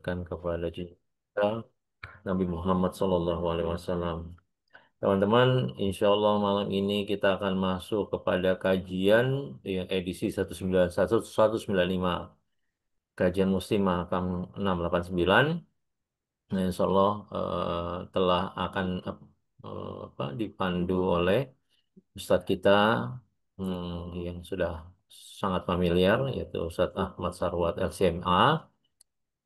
aturkan kepada junjungan Nabi Muhammad SAW. Teman-teman, insya Allah malam ini kita akan masuk kepada kajian yang edisi 191-195. Kajian Muslim Mahakam 689. Nah, insya Allah telah akan dipandu oleh Ustadz kita yang sudah sangat familiar, yaitu Ustadz Ahmad Sarwat LCMA.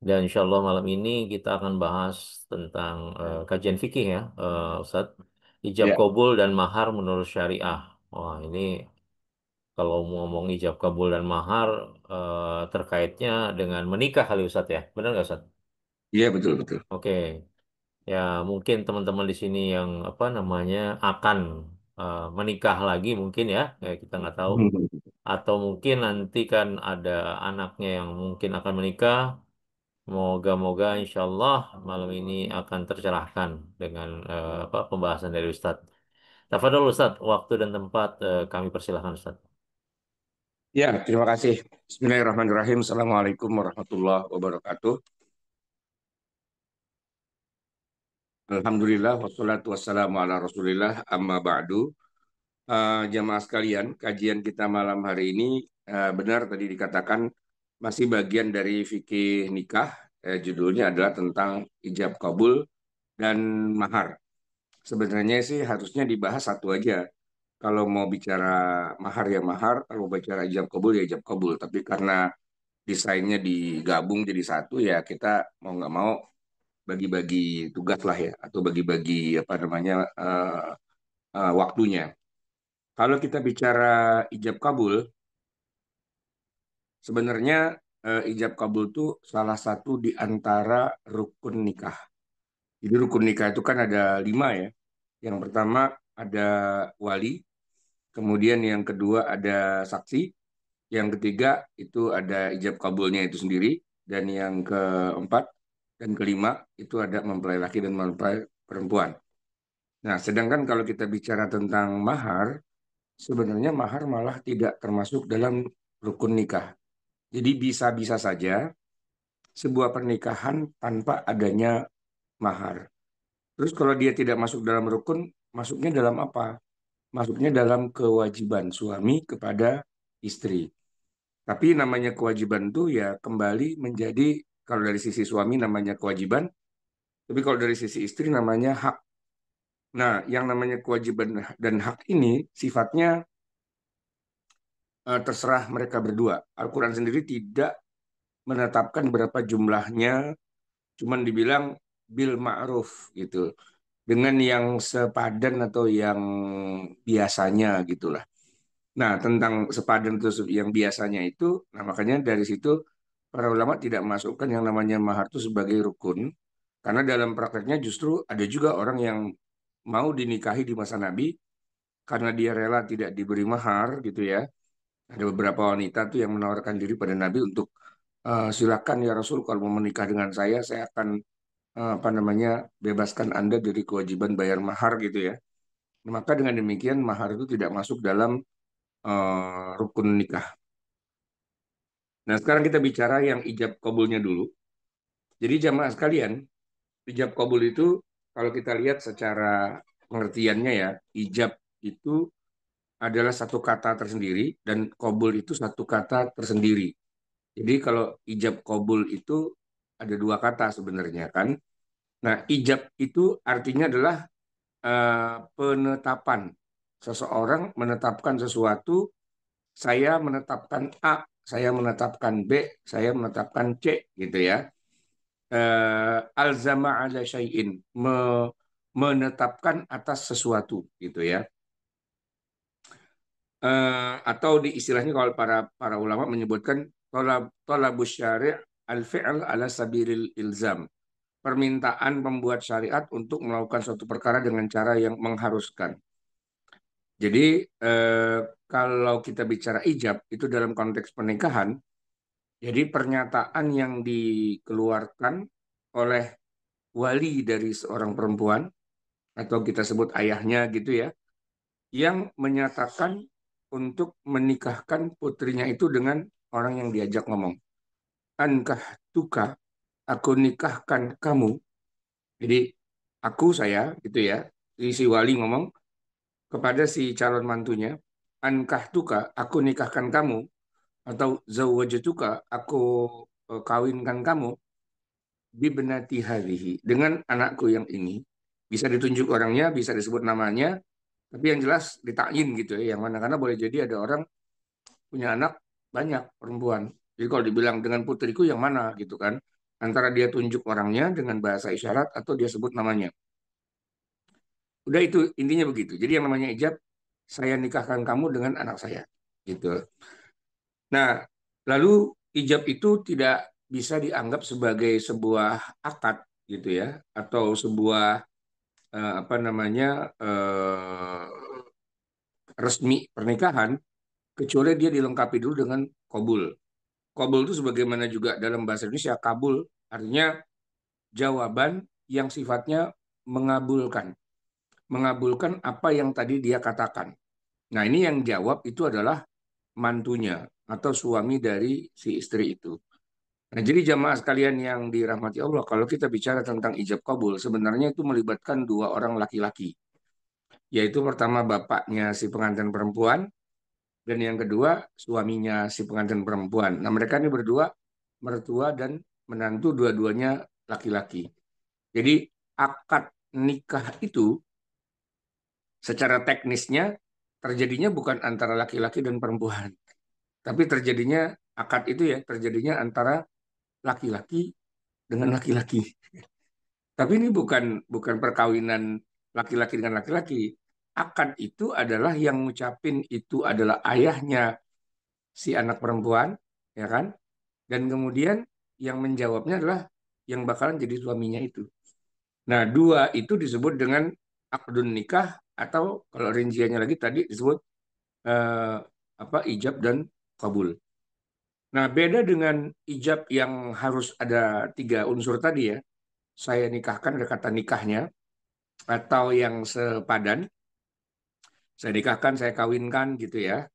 Dan insya Allah malam ini kita akan bahas tentang kajian fikih ya, Ustadz. Ijab Ya, kabul dan mahar menurut syariah. Wah, ini kalau mau ngomong ijab kabul dan mahar terkaitnya dengan menikah kali Ustadz ya. Benar nggak Ustadz? iya betul betul. Oke. Ya, mungkin teman-teman di sini yang apa namanya akan menikah lagi mungkin ya, kita nggak tahu. Atau mungkin nanti kan ada anaknya yang mungkin akan menikah. Moga-moga insya Allah malam ini akan tercerahkan dengan pembahasan dari Ustadz. Tafadhol Ustadz, waktu dan tempat kami persilahkan Ustadz. Ya, terima kasih. Bismillahirrahmanirrahim. Assalamualaikum warahmatullahi wabarakatuh. Alhamdulillah, wassalatu wassalamu ala rasulillah, amma ba'du. Jamaah sekalian, kajian kita malam hari ini benar tadi dikatakan masih bagian dari fikih nikah. Judulnya adalah tentang ijab kabul dan mahar. Sebenarnya sih harusnya dibahas satu aja. Kalau mau bicara mahar ya mahar, kalau mau bicara ijab kabul ya ijab kabul. Tapi karena desainnya digabung jadi satu ya kita mau nggak mau bagi-bagi tugas lah ya atau bagi-bagi apa namanya waktunya. Kalau kita bicara ijab kabul, sebenarnya ijab kabul itu salah satu di antara rukun nikah. Jadi rukun nikah itu kan ada 5 ya. Yang pertama ada wali, kemudian yang kedua ada saksi, yang ketiga itu ada ijab kabulnya itu sendiri, dan yang keempat dan kelima itu ada mempelai laki dan mempelai perempuan. Nah, sedangkan kalau kita bicara tentang mahar, sebenarnya mahar malah tidak termasuk dalam rukun nikah. Jadi bisa-bisa saja sebuah pernikahan tanpa adanya mahar. Terus kalau dia tidak masuk dalam rukun, masuknya dalam apa? Masuknya dalam kewajiban suami kepada istri. Tapi namanya kewajiban itu ya kembali menjadi kalau dari sisi suami namanya kewajiban, tapi kalau dari sisi istri namanya hak. Nah, yang namanya kewajiban dan hak ini sifatnya terserah mereka berdua. Al-Quran sendiri tidak menetapkan berapa jumlahnya, cuman dibilang bil ma'ruf gitu. Dengan yang sepadan atau yang biasanya gitulah. Nah, tentang sepadan itu yang biasanya itu, nah makanya dari situ para ulama tidak masukkan yang namanya mahar itu sebagai rukun, karena dalam prakteknya justru ada juga orang yang mau dinikahi di masa Nabi karena dia rela tidak diberi mahar gitu ya. Ada beberapa wanita tuh yang menawarkan diri pada Nabi untuk silakan ya Rasul kalau mau menikah dengan saya akan apa namanya bebaskan Anda dari kewajiban bayar mahar gitu ya. Maka dengan demikian mahar itu tidak masuk dalam rukun nikah. Nah, sekarang kita bicara yang ijab kabulnya dulu. Jadi jamaah sekalian, ijab kabul itu kalau kita lihat secara pengertiannya ya, ijab itu adalah satu kata tersendiri dan kabul itu satu kata tersendiri. Jadi kalau ijab kabul itu ada dua kata sebenarnya kan. Nah, ijab itu artinya adalah penetapan. Seseorang menetapkan sesuatu, saya menetapkan A, saya menetapkan B, saya menetapkan C gitu ya. Alzama ala syai'in, menetapkan atas sesuatu gitu ya. Atau di istilahnya kalau para para ulama menyebutkan tolabus syari' al-fi'l ala sabilil ilzam. Permintaan pembuat syariat untuk melakukan suatu perkara dengan cara yang mengharuskan. Jadi eh, kalau kita bicara ijab itu dalam konteks pernikahan, jadi pernyataan yang dikeluarkan oleh wali dari seorang perempuan atau kita sebut ayahnya gitu ya, yang menyatakan untuk menikahkan putrinya itu dengan orang yang diajak ngomong. Ankah tuka, aku nikahkan kamu. Jadi saya gitu ya, si wali ngomong kepada si calon mantunya, ankah tuka, aku nikahkan kamu, atau zawwajtuka, aku kawinkan kamu, bibnati hadhihi, dengan anakku yang ini. Bisa ditunjuk orangnya, bisa disebut namanya, tapi yang jelas ditakyin gitu ya, yang mana karena boleh jadi ada orang punya anak banyak perempuan. Jadi kalau dibilang dengan putriku yang mana gitu kan, antara dia tunjuk orangnya dengan bahasa isyarat atau dia sebut namanya. Udah itu intinya begitu. Jadi yang namanya ijab, saya nikahkan kamu dengan anak saya. Gitu. Nah, lalu ijab itu tidak bisa dianggap sebagai sebuah akad gitu ya, atau sebuah apa namanya resmi pernikahan, kecuali dia dilengkapi dulu dengan kobul. Kobul itu sebagaimana juga dalam bahasa Indonesia kabul artinya jawaban yang sifatnya mengabulkan, mengabulkan apa yang tadi dia katakan. Nah, ini yang jawab itu adalah mantunya atau suami dari si istri itu. Nah, jadi jamaah sekalian yang dirahmati Allah, kalau kita bicara tentang ijab kabul, sebenarnya itu melibatkan dua orang laki-laki, yaitu pertama bapaknya si pengantin perempuan, dan yang kedua suaminya si pengantin perempuan. Nah, mereka ini berdua, mertua dan menantu, dua-duanya laki-laki. Jadi akad nikah itu secara teknisnya terjadinya bukan antara laki-laki dan perempuan, tapi terjadinya akad itu ya terjadinya antara laki-laki dengan laki-laki. Tapi ini bukan perkawinan laki-laki dengan laki-laki. Akad itu adalah yang ngucapin itu adalah ayahnya si anak perempuan, ya kan? Dan kemudian yang menjawabnya adalah yang bakalan jadi suaminya itu. Nah, dua itu disebut dengan akdun nikah atau kalau rinciannya lagi tadi disebut eh, apa ijab dan kabul. Nah, beda dengan ijab yang harus ada tiga unsur tadi ya. Saya nikahkan ada kata nikahnya atau yang sepadan. Saya nikahkan, saya kawinkan gitu ya.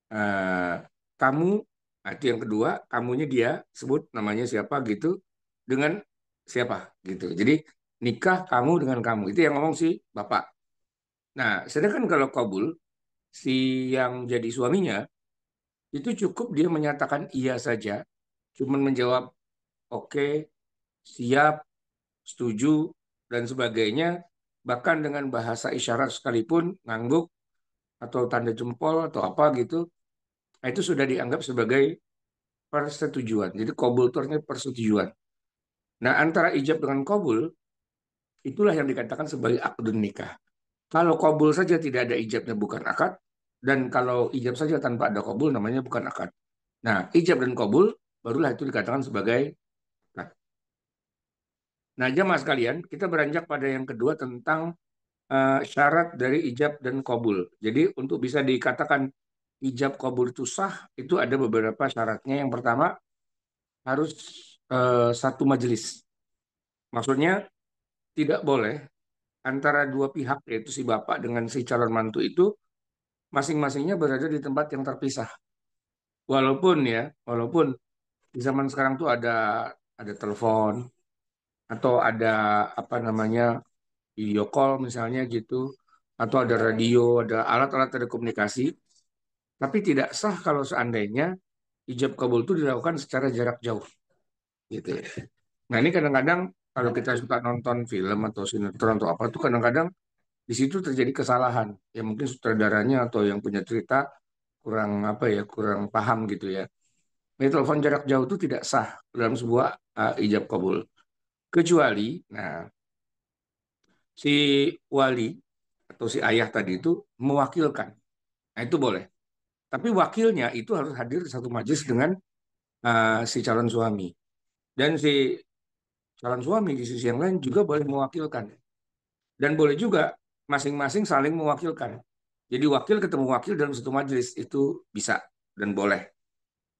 Eh, kamu, nah itu yang kedua, kamunya dia sebut namanya siapa gitu dengan siapa gitu. Jadi nikah kamu dengan kamu itu yang ngomong si bapak. Nah, sedangkan kalau kabul si yang jadi suaminya itu cukup dia menyatakan iya saja, cuman menjawab oke, siap, setuju dan sebagainya, bahkan dengan bahasa isyarat sekalipun ngangguk atau tanda jempol atau apa gitu, nah itu sudah dianggap sebagai persetujuan. Jadi kabul itu artinya persetujuan. Nah, antara ijab dengan kabul itulah yang dikatakan sebagai akdun nikah. Kalau kabul saja tidak ada ijabnya bukan akad, dan kalau ijab saja tanpa ada kabul namanya bukan akad. Nah, ijab dan kabul barulah itu dikatakan sebagai akad. Nah, jemaah sekalian, kita beranjak pada yang kedua tentang syarat dari ijab dan kabul. Jadi untuk bisa dikatakan ijab kabul itu sah, itu ada beberapa syaratnya. Yang pertama harus satu majelis. Maksudnya tidak boleh antara dua pihak yaitu si bapak dengan si calon mantu itu masing-masingnya berada di tempat yang terpisah. Walaupun di zaman sekarang tuh ada telepon atau ada apa namanya video call misalnya gitu, atau ada radio, ada alat-alat telekomunikasi, tapi tidak sah kalau seandainya ijab kabul itu dilakukan secara jarak jauh gitu ya. Nah, ini kadang-kadang kalau kita suka nonton film atau sinetron atau apa tuh kadang-kadang di situ terjadi kesalahan. Ya mungkin sutradaranya atau yang punya cerita kurang apa ya, kurang paham gitu ya. Ini telepon jarak jauh itu tidak sah dalam sebuah ijab kabul. Kecuali, nah, si wali atau si ayah tadi itu mewakilkan. Nah, itu boleh. Tapi wakilnya itu harus hadir di satu majelis dengan si calon suami. Dan si calon suami di sisi yang lain juga boleh mewakilkan. Dan boleh juga masing-masing saling mewakilkan. Jadi wakil ketemu wakil dalam satu majelis itu bisa dan boleh.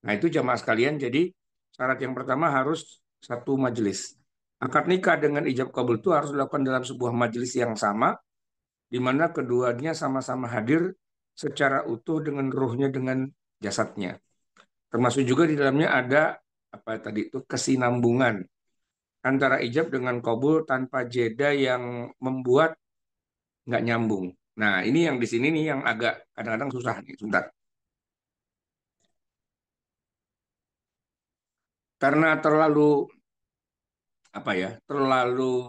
Nah, itu jamaah sekalian. Jadi syarat yang pertama harus satu majelis. Akad nikah dengan ijab kabul itu harus dilakukan dalam sebuah majelis yang sama, di mana keduanya sama-sama hadir secara utuh dengan ruhnya, dengan jasadnya. Termasuk juga di dalamnya ada apa tadi itu kesinambungan antara ijab dengan kabul tanpa jeda yang membuat nggak nyambung. Nah, ini yang di sini nih yang agak kadang-kadang susah nih. Sebentar. Karena terlalu apa ya, terlalu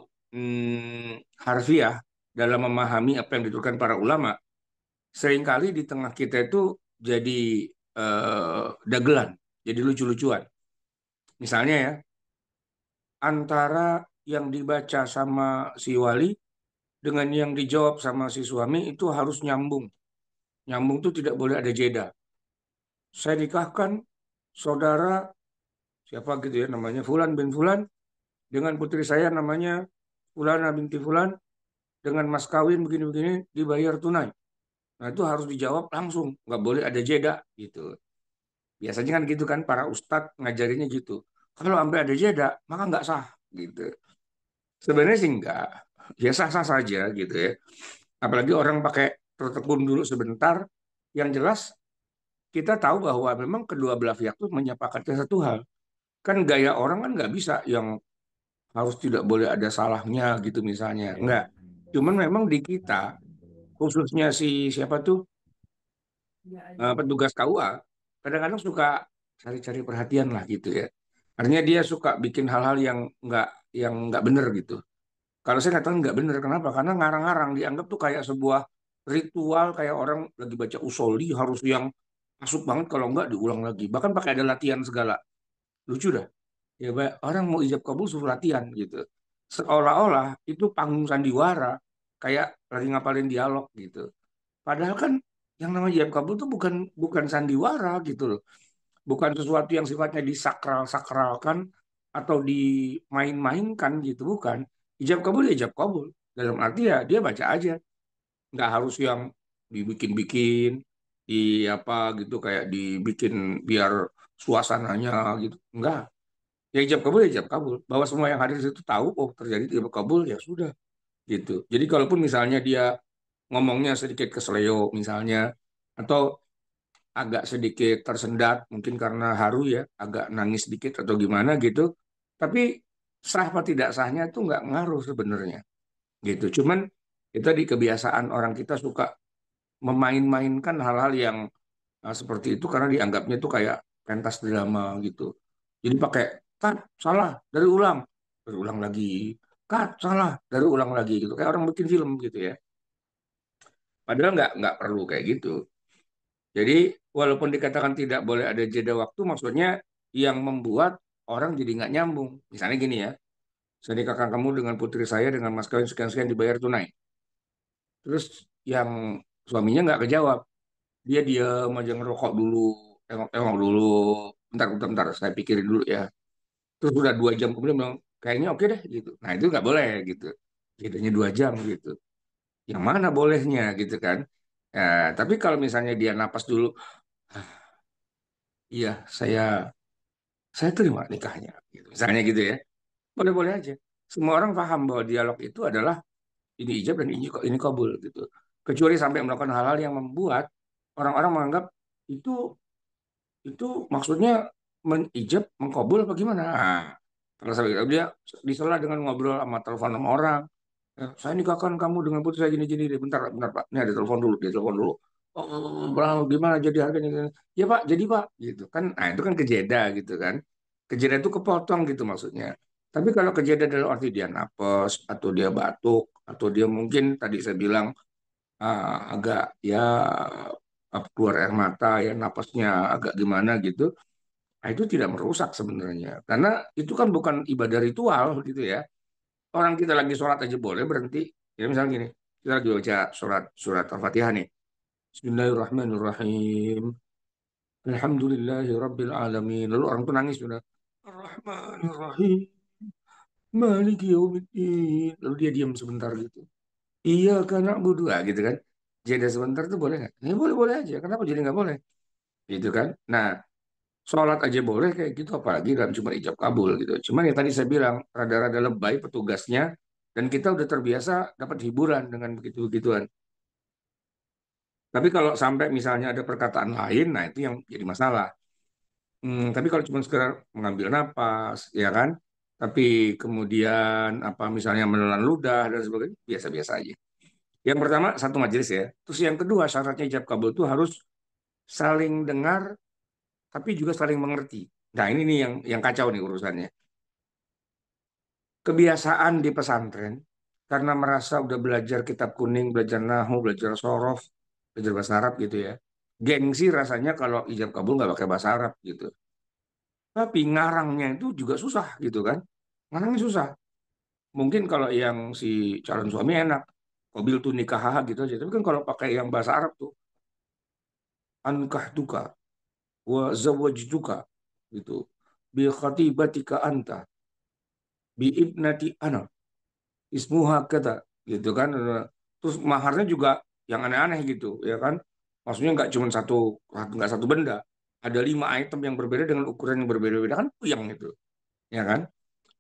harfiah dalam memahami apa yang dituturkan para ulama, seringkali di tengah kita itu jadi dagelan, jadi lucu-lucuan. Misalnya ya, antara yang dibaca sama si wali dengan yang dijawab sama si suami itu harus nyambung. Nyambung itu tidak boleh ada jeda. Saya nikahkan saudara siapa gitu ya namanya Fulan bin Fulan dengan putri saya namanya Fulana binti Fulan dengan mas kawin begini-begini dibayar tunai. Nah itu harus dijawab langsung, nggak boleh ada jeda gitu. Biasanya kan gitu kan para ustadz ngajarinnya gitu. Kalau sampai ada jeda maka nggak sah gitu. Sebenarnya sih nggak, ya sah-sah saja gitu ya. Apalagi orang pakai tertekun dulu sebentar. Yang jelas kita tahu bahwa memang kedua belah pihak tuh menyepakati satu hal. Kan gaya orang kan nggak bisa yang harus tidak boleh ada salahnya gitu misalnya. Enggak. Cuman memang di kita, khususnya si siapa tuh petugas KUA, kadang-kadang suka cari-cari perhatian lah gitu ya. Artinya dia suka bikin hal-hal yang nggak bener gitu. Kalau saya katakan nggak bener, kenapa? Karena ngarang-ngarang dianggap tuh kayak sebuah ritual, kayak orang lagi baca usoli harus yang masuk banget, kalau nggak diulang lagi. Bahkan pakai ada latihan segala. Lucu dah. Ya, orang mau ijab kabul suruh latihan gitu. Seolah-olah itu panggung sandiwara, kayak lagi ngapalin dialog gitu. Padahal kan yang namanya ijab kabul itu bukan bukan sandiwara gitu loh. Bukan sesuatu yang sifatnya disakral-sakralkan atau dimain-mainkan gitu, bukan. Ijab kabul ya ijab kabul. Dalam arti ya dia baca aja. Nggak harus yang dibikin-bikin, di apa gitu, kayak dibikin biar suasananya gitu. Enggak. Ya ijab kabul ya ijab kabul. Bahwa semua yang hadir di situ tahu, oh terjadi ijab kabul, ya sudah gitu. Jadi kalaupun misalnya dia ngomongnya sedikit kesleo misalnya, atau agak sedikit tersendat mungkin karena haru ya, agak nangis sedikit atau gimana gitu, tapi sah apa tidak sahnya itu nggak ngaruh sebenarnya gitu. Cuman itu di kebiasaan orang kita suka memain-mainkan hal-hal yang seperti itu karena dianggapnya itu kayak pentas drama gitu. Jadi pakai cut salah dari ulang, dari ulang lagi, cut salah dari ulang lagi gitu, kayak orang bikin film gitu ya. Padahal nggak perlu kayak gitu. Jadi walaupun dikatakan tidak boleh ada jeda waktu, maksudnya yang membuat orang jadi nggak nyambung. Misalnya gini ya, saya nikahkan kamu dengan putri saya dengan mas kawin sekian-sekian dibayar tunai. Terus yang suaminya nggak kejawab, dia diam aja ngerokok dulu, tengok-tengok dulu, bentar, bentar, bentar, saya pikirin dulu ya. Terus udah 2 jam kemudian bilang, kayaknya oke deh gitu. Nah itu nggak boleh gitu. Jedanya 2 jam gitu. Yang mana bolehnya gitu kan? Ya, tapi kalau misalnya dia napas dulu, "Ah, iya saya terima nikahnya, gitu. Misalnya gitu ya, boleh-boleh aja. Semua orang paham bahwa dialog itu adalah ini ijab dan ini kabul gitu. Kecuali sampai melakukan hal-hal yang membuat orang-orang menganggap itu itu maksudnya menijab, mengkabul apa gimana? Nah, kalau sampai gitu, dia disela dengan ngobrol sama telepon sama orang. Saya nikahkan kamu dengan putri saya gini-gini deh. Bentar, bentar Pak. Ini ada telepon dulu, dia telepon dulu. Oh, gimana jadi harganya? Ya Pak, jadi Pak. Gitu kan. Nah, itu kan kejeda gitu kan. Kejeda itu kepotong gitu maksudnya. Tapi kalau kejeda dalam arti dia napes, atau dia batuk, atau dia mungkin tadi saya bilang agak ya keluar air mata, ya napasnya agak gimana gitu. Nah, itu tidak merusak sebenarnya. Karena itu kan bukan ibadah ritual gitu ya. Orang kita lagi sholat aja boleh berhenti. Ya misalnya gini, kita lagi baca surat surat Al-Fatihah nih. Bismillahirrahmanirrahim. Alhamdulillahi Rabbil Alamin. Lalu orang tuh nangis sudah. Ar-Rahmanirrahim. Maliki yaumiddin. Lalu dia diam sebentar gitu. Iya karena berdua gitu kan. Jeda sebentar tuh boleh nggak? Ya boleh-boleh aja. Kenapa jadi nggak boleh? Gitu kan. Nah, sholat aja boleh kayak gitu. Apalagi dalam cuma ijab kabul gitu. Cuman yang tadi saya bilang, rada-rada lebay petugasnya. Dan kita udah terbiasa dapat hiburan dengan begitu-begituan. Tapi kalau sampai misalnya ada perkataan lain, nah itu yang jadi masalah. Tapi kalau cuma sekedar mengambil napas, ya kan? tapi kemudian apa misalnya menelan ludah dan sebagainya biasa-biasa aja. Yang pertama satu majelis ya. Terus yang kedua syaratnya ijab kabul itu harus saling dengar tapi juga saling mengerti. Nah ini nih yang kacau nih urusannya. Kebiasaan di pesantren karena merasa udah belajar kitab kuning, belajar nahu, belajar sorof, belajar bahasa Arab gitu ya. Gengsi rasanya kalau ijab kabul nggak pakai bahasa Arab gitu. Tapi ngarangnya itu juga susah gitu kan. Ngarangnya susah. Mungkin kalau yang si calon suami enak, qabil tuh nikah gitu aja. Tapi kan kalau pakai yang bahasa Arab tuh, ankah tuka, wa zawajtuka gitu. Bi khatibatika anta, bi ibnati ana, ismuha kata gitu kan. Terus maharnya juga yang aneh-aneh gitu ya kan. Maksudnya nggak satu benda. Ada 5 item yang berbeda dengan ukuran yang berbeda-beda kan puyeng itu, ya kan?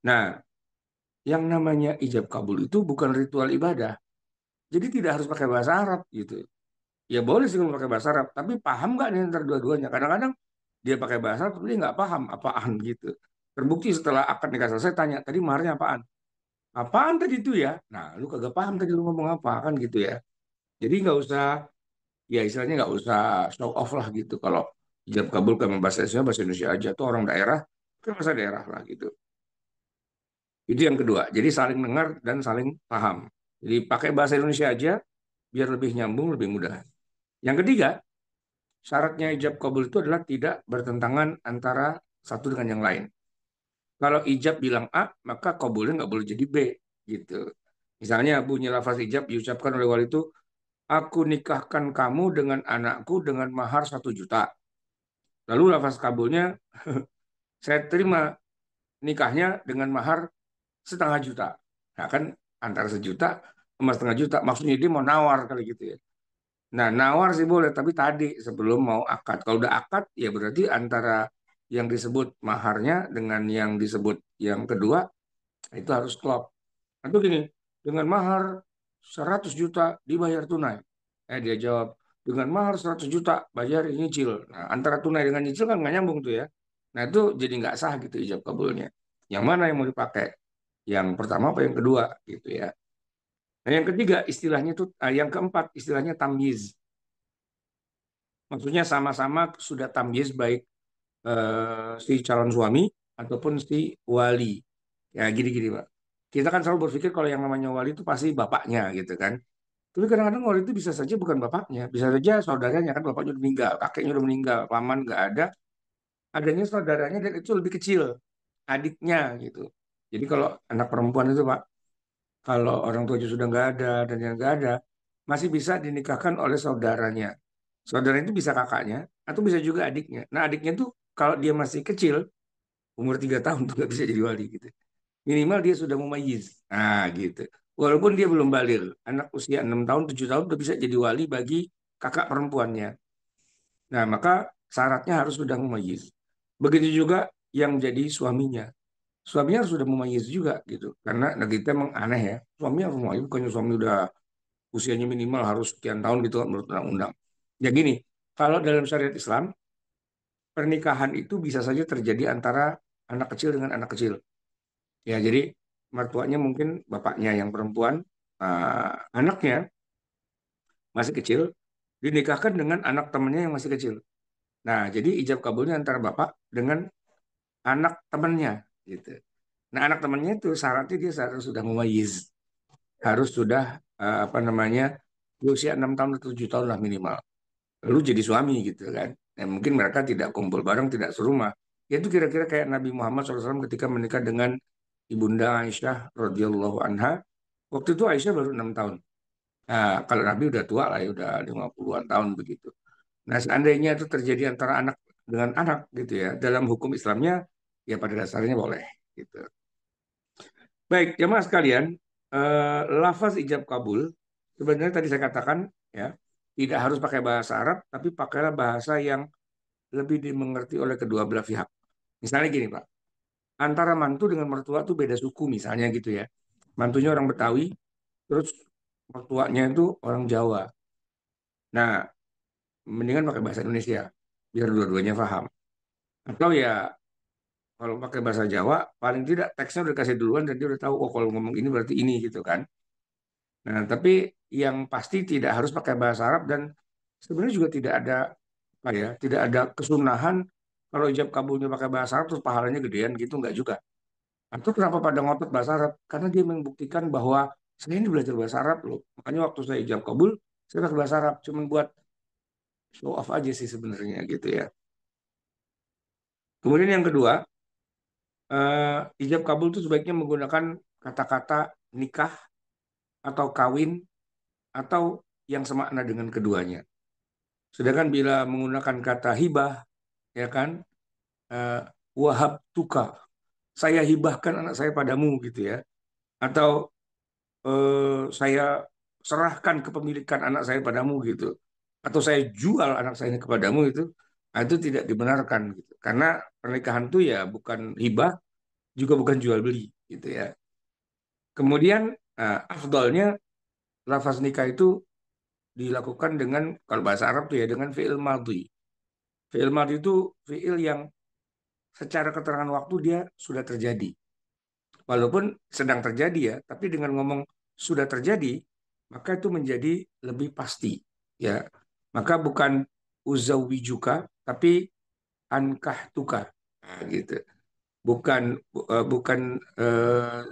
Nah, yang namanya ijab kabul itu bukan ritual ibadah. Jadi tidak harus pakai bahasa Arab gitu. Ya boleh sih pakai bahasa Arab, tapi paham nggak nih ntar dua-duanya? Kadang-kadang dia pakai bahasa Arab, tapi dia nggak paham apaan gitu. Terbukti setelah akad nikah selesai tanya, tadi maharnya apaan? Apaan tadi itu ya? Nah, lu kagak paham tadi lu ngomong apa kan gitu ya. Jadi nggak usah, ya istilahnya nggak usah show off lah gitu. Kalau ijab kabul kan bahasa Indonesia aja. Tuh orang daerah, kan bahasa daerah lah gitu. Itu yang kedua. Jadi saling dengar dan saling paham. Jadi pakai bahasa Indonesia aja, biar lebih nyambung, lebih mudah. Yang ketiga, syaratnya ijab kabul itu adalah tidak bertentangan antara satu dengan yang lain. Kalau ijab bilang A, maka kabulnya nggak boleh jadi B, gitu. Misalnya bunyi lafaz ijab diucapkan oleh wali itu, aku nikahkan kamu dengan anakku dengan mahar 1 juta. Lalu lafaz kabulnya, saya terima nikahnya dengan mahar 0,5 juta. Nah kan antara 1 juta sama 0,5 juta, maksudnya dia mau nawar kali gitu ya. Nah, nawar sih boleh, tapi tadi sebelum mau akad. Kalau udah akad, ya berarti antara yang disebut maharnya dengan yang disebut yang kedua, itu harus klop. Itu gini, dengan mahar 100 juta dibayar tunai. Dia jawab, dengan mahar 100 juta bayar nyicil. Nah, antara tunai dengan nyicil kan nggak nyambung tuh ya. Nah, itu jadi nggak sah gitu ijab kabulnya. Yang mana yang mau dipakai? Yang pertama apa yang kedua gitu ya. Nah, yang ketiga istilahnya itu, yang keempat istilahnya tamyiz. Maksudnya sama-sama sudah tamyiz baik si calon suami ataupun si wali. Ya gini-gini, Pak. Kita kan selalu berpikir kalau yang namanya wali itu pasti bapaknya gitu kan. Tapi kadang-kadang wali itu bisa saja bukan bapaknya, bisa saja saudaranya kan bapaknya udah meninggal, kakeknya udah meninggal, paman nggak ada, adanya saudaranya dan itu lebih kecil, adiknya gitu. Jadi kalau anak perempuan itu Pak, kalau orang tuanya sudah nggak ada dan yang nggak ada, masih bisa dinikahkan oleh saudaranya. Saudara itu bisa kakaknya atau bisa juga adiknya. Nah adiknya tuh kalau dia masih kecil, umur 3 tahun tuh nggak bisa jadi wali gitu. Minimal dia sudah mumayyiz. Nah gitu. Walaupun dia belum balik, anak usia 6 tahun, 7 tahun udah bisa jadi wali bagi kakak perempuannya. Nah maka syaratnya harus sudah mumayyiz. Begitu juga yang jadi suaminya. Suaminya harus sudah mumayyiz juga gitu. Karena nah kita emang aneh ya. Suaminya harus mumayyiz, bukannya suami udah usianya minimal harus sekian tahun gitu kan menurut undang-undang. Ya gini, kalau dalam syariat Islam, pernikahan itu bisa saja terjadi antara anak kecil dengan anak kecil. Ya, jadi mertuanya mungkin bapaknya yang perempuan, anaknya masih kecil, dinikahkan dengan anak temannya yang masih kecil. Nah, jadi ijab kabulnya antara bapak dengan anak temannya, gitu. Nah, anak temannya itu syaratnya dia harus sudah mumayyiz, harus sudah apa namanya di usia 6 tahun atau 7 tahun lah minimal. Lalu jadi suami gitu kan. Nah, mungkin mereka tidak kumpul bareng, tidak serumah. Ya itu kira-kira kayak Nabi Muhammad SAW ketika menikah dengan Ibunda Aisyah radhiyallahu anha. Waktu itu Aisyah baru 6 tahun. Nah, kalau Nabi udah tua lah ya, udah 50-an tahun begitu. Nah, seandainya itu terjadi antara anak dengan anak gitu ya, dalam hukum Islamnya ya pada dasarnya boleh gitu. Baik, jemaah sekalian, lafaz ijab kabul sebenarnya tadi saya katakan ya, tidak harus pakai bahasa Arab, tapi pakailah bahasa yang lebih dimengerti oleh kedua belah pihak. Misalnya gini, Pak, antara mantu dengan mertua itu beda suku misalnya gitu ya. Mantunya orang Betawi, terus mertuanya itu orang Jawa. Nah, mendingan pakai bahasa Indonesia biar dua-duanya paham. Atau ya kalau pakai bahasa Jawa, paling tidak teksnya udah kasih duluan dan dia udah tahu, oh kalau ngomong ini berarti ini gitu kan. Nah, tapi yang pasti tidak harus pakai bahasa Arab dan sebenarnya juga tidak ada apa ya, tidak ada kesunahan kalau ijab kabulnya pakai bahasa Arab terus pahalanya gedean gitu nggak juga. Atau kenapa pada ngotot bahasa Arab? Karena dia membuktikan bahwa saya ini belajar bahasa Arab loh. Makanya waktu saya ijab kabul, saya pakai bahasa Arab cuman buat show off aja sih sebenarnya gitu ya. Kemudian yang kedua, ijab kabul itu sebaiknya menggunakan kata-kata nikah atau kawin atau yang semakna dengan keduanya. Sedangkan bila menggunakan kata hibah, ya kan, eh, wahab tuka, saya hibahkan anak saya padamu gitu ya, atau saya serahkan kepemilikan anak saya padamu gitu, atau saya jual anak saya ini kepadamu itu tidak dibenarkan gitu. Karena pernikahan itu ya bukan hibah, juga bukan jual beli gitu ya. Kemudian afdolnya lafaz nikah itu dilakukan dengan kalau bahasa Arab tuh ya dengan fi'il madhi. Fi'il madhi itu fi'il yang secara keterangan waktu dia sudah terjadi. Walaupun sedang terjadi ya, tapi dengan ngomong sudah terjadi, maka itu menjadi lebih pasti ya. Maka bukan uzawijuka tapi ankahtuka. Nah, gitu. Bukan bukan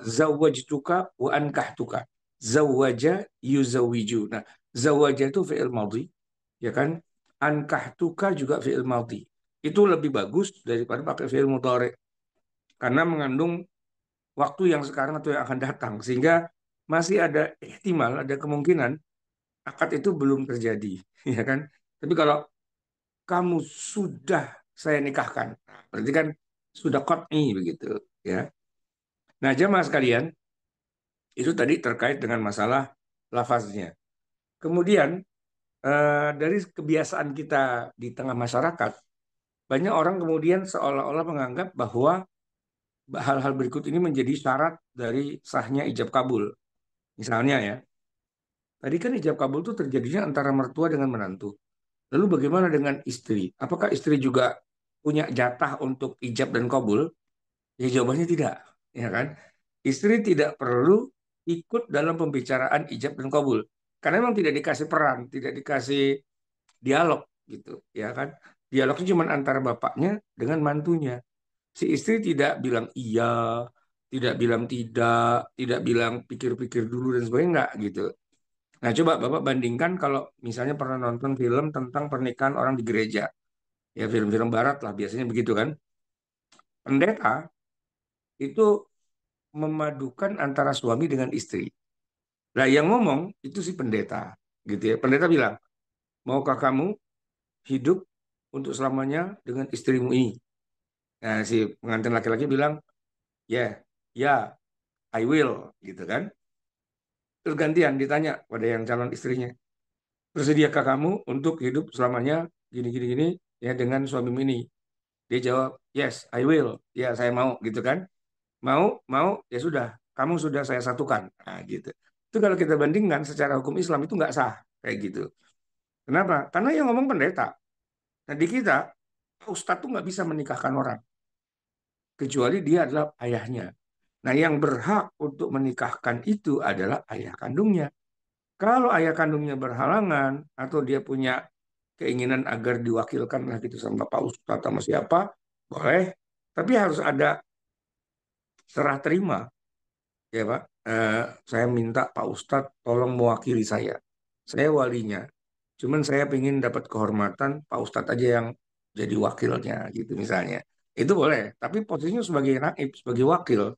zawajtuka wa ankahtuka. Zawaja yuzawiju. Nah, zawaja itu fi'il madhi, ya kan? Ankahtuka juga fi'il madhi. Itu lebih bagus daripada pakai fi'il mudhari karena mengandung waktu yang sekarang atau yang akan datang sehingga masih ada ihtimal, ada kemungkinan akad itu belum terjadi, ya kan? Tapi kalau kamu sudah saya nikahkan, berarti kan sudah qat'i begitu, ya. Nah, jemaah sekalian, itu tadi terkait dengan masalah lafaznya. Kemudian dari kebiasaan kita di tengah masyarakat, banyak orang kemudian seolah-olah menganggap bahwa hal-hal berikut ini menjadi syarat dari sahnya ijab kabul. Misalnya ya, tadi kan ijab kabul itu terjadinya antara mertua dengan menantu. Lalu bagaimana dengan istri? Apakah istri juga punya jatah untuk ijab dan kabul? Ya jawabannya tidak, ya kan? Istri tidak perlu ikut dalam pembicaraan ijab dan kabul. Karena memang tidak dikasih peran, tidak dikasih dialog gitu, ya kan? Dialognya cuma antara bapaknya dengan mantunya. Si istri tidak bilang iya, tidak bilang tidak, tidak bilang pikir-pikir dulu dan sebagainya enggak gitu. Nah, coba Bapak bandingkan kalau misalnya pernah nonton film tentang pernikahan orang di gereja. Ya, film-film barat lah biasanya begitu kan. Pendeta itu memadukan antara suami dengan istri. Nah, yang ngomong itu si pendeta, gitu ya. Pendeta bilang, maukah kamu hidup untuk selamanya dengan istrimu ini? Nah, si pengantin laki-laki bilang, ya, yeah, ya, I will, gitu kan. Terus gantian ditanya pada yang calon istrinya, bersediakah kamu untuk hidup selamanya gini-gini gini ya dengan suamimu ini? Dia jawab, yes, I will. Ya, saya mau, gitu kan. Mau, mau, ya sudah, kamu sudah saya satukan. Nah, gitu. Itu kalau kita bandingkan secara hukum Islam itu nggak sah, kayak gitu. Kenapa? Karena yang ngomong pendeta. Nah, di kita, ustadz tuh nggak bisa menikahkan orang, kecuali dia adalah ayahnya. Nah, yang berhak untuk menikahkan itu adalah ayah kandungnya. Kalau ayah kandungnya berhalangan, atau dia punya keinginan agar diwakilkan lah gitu sama Pak Ustadz sama siapa, boleh. Tapi harus ada serah terima. Ya Pak, saya minta Pak Ustadz tolong mewakili saya. Saya walinya. Cuman saya ingin dapat kehormatan Pak Ustadz aja yang jadi wakilnya gitu misalnya. Itu boleh, tapi posisinya sebagai naib, sebagai wakil,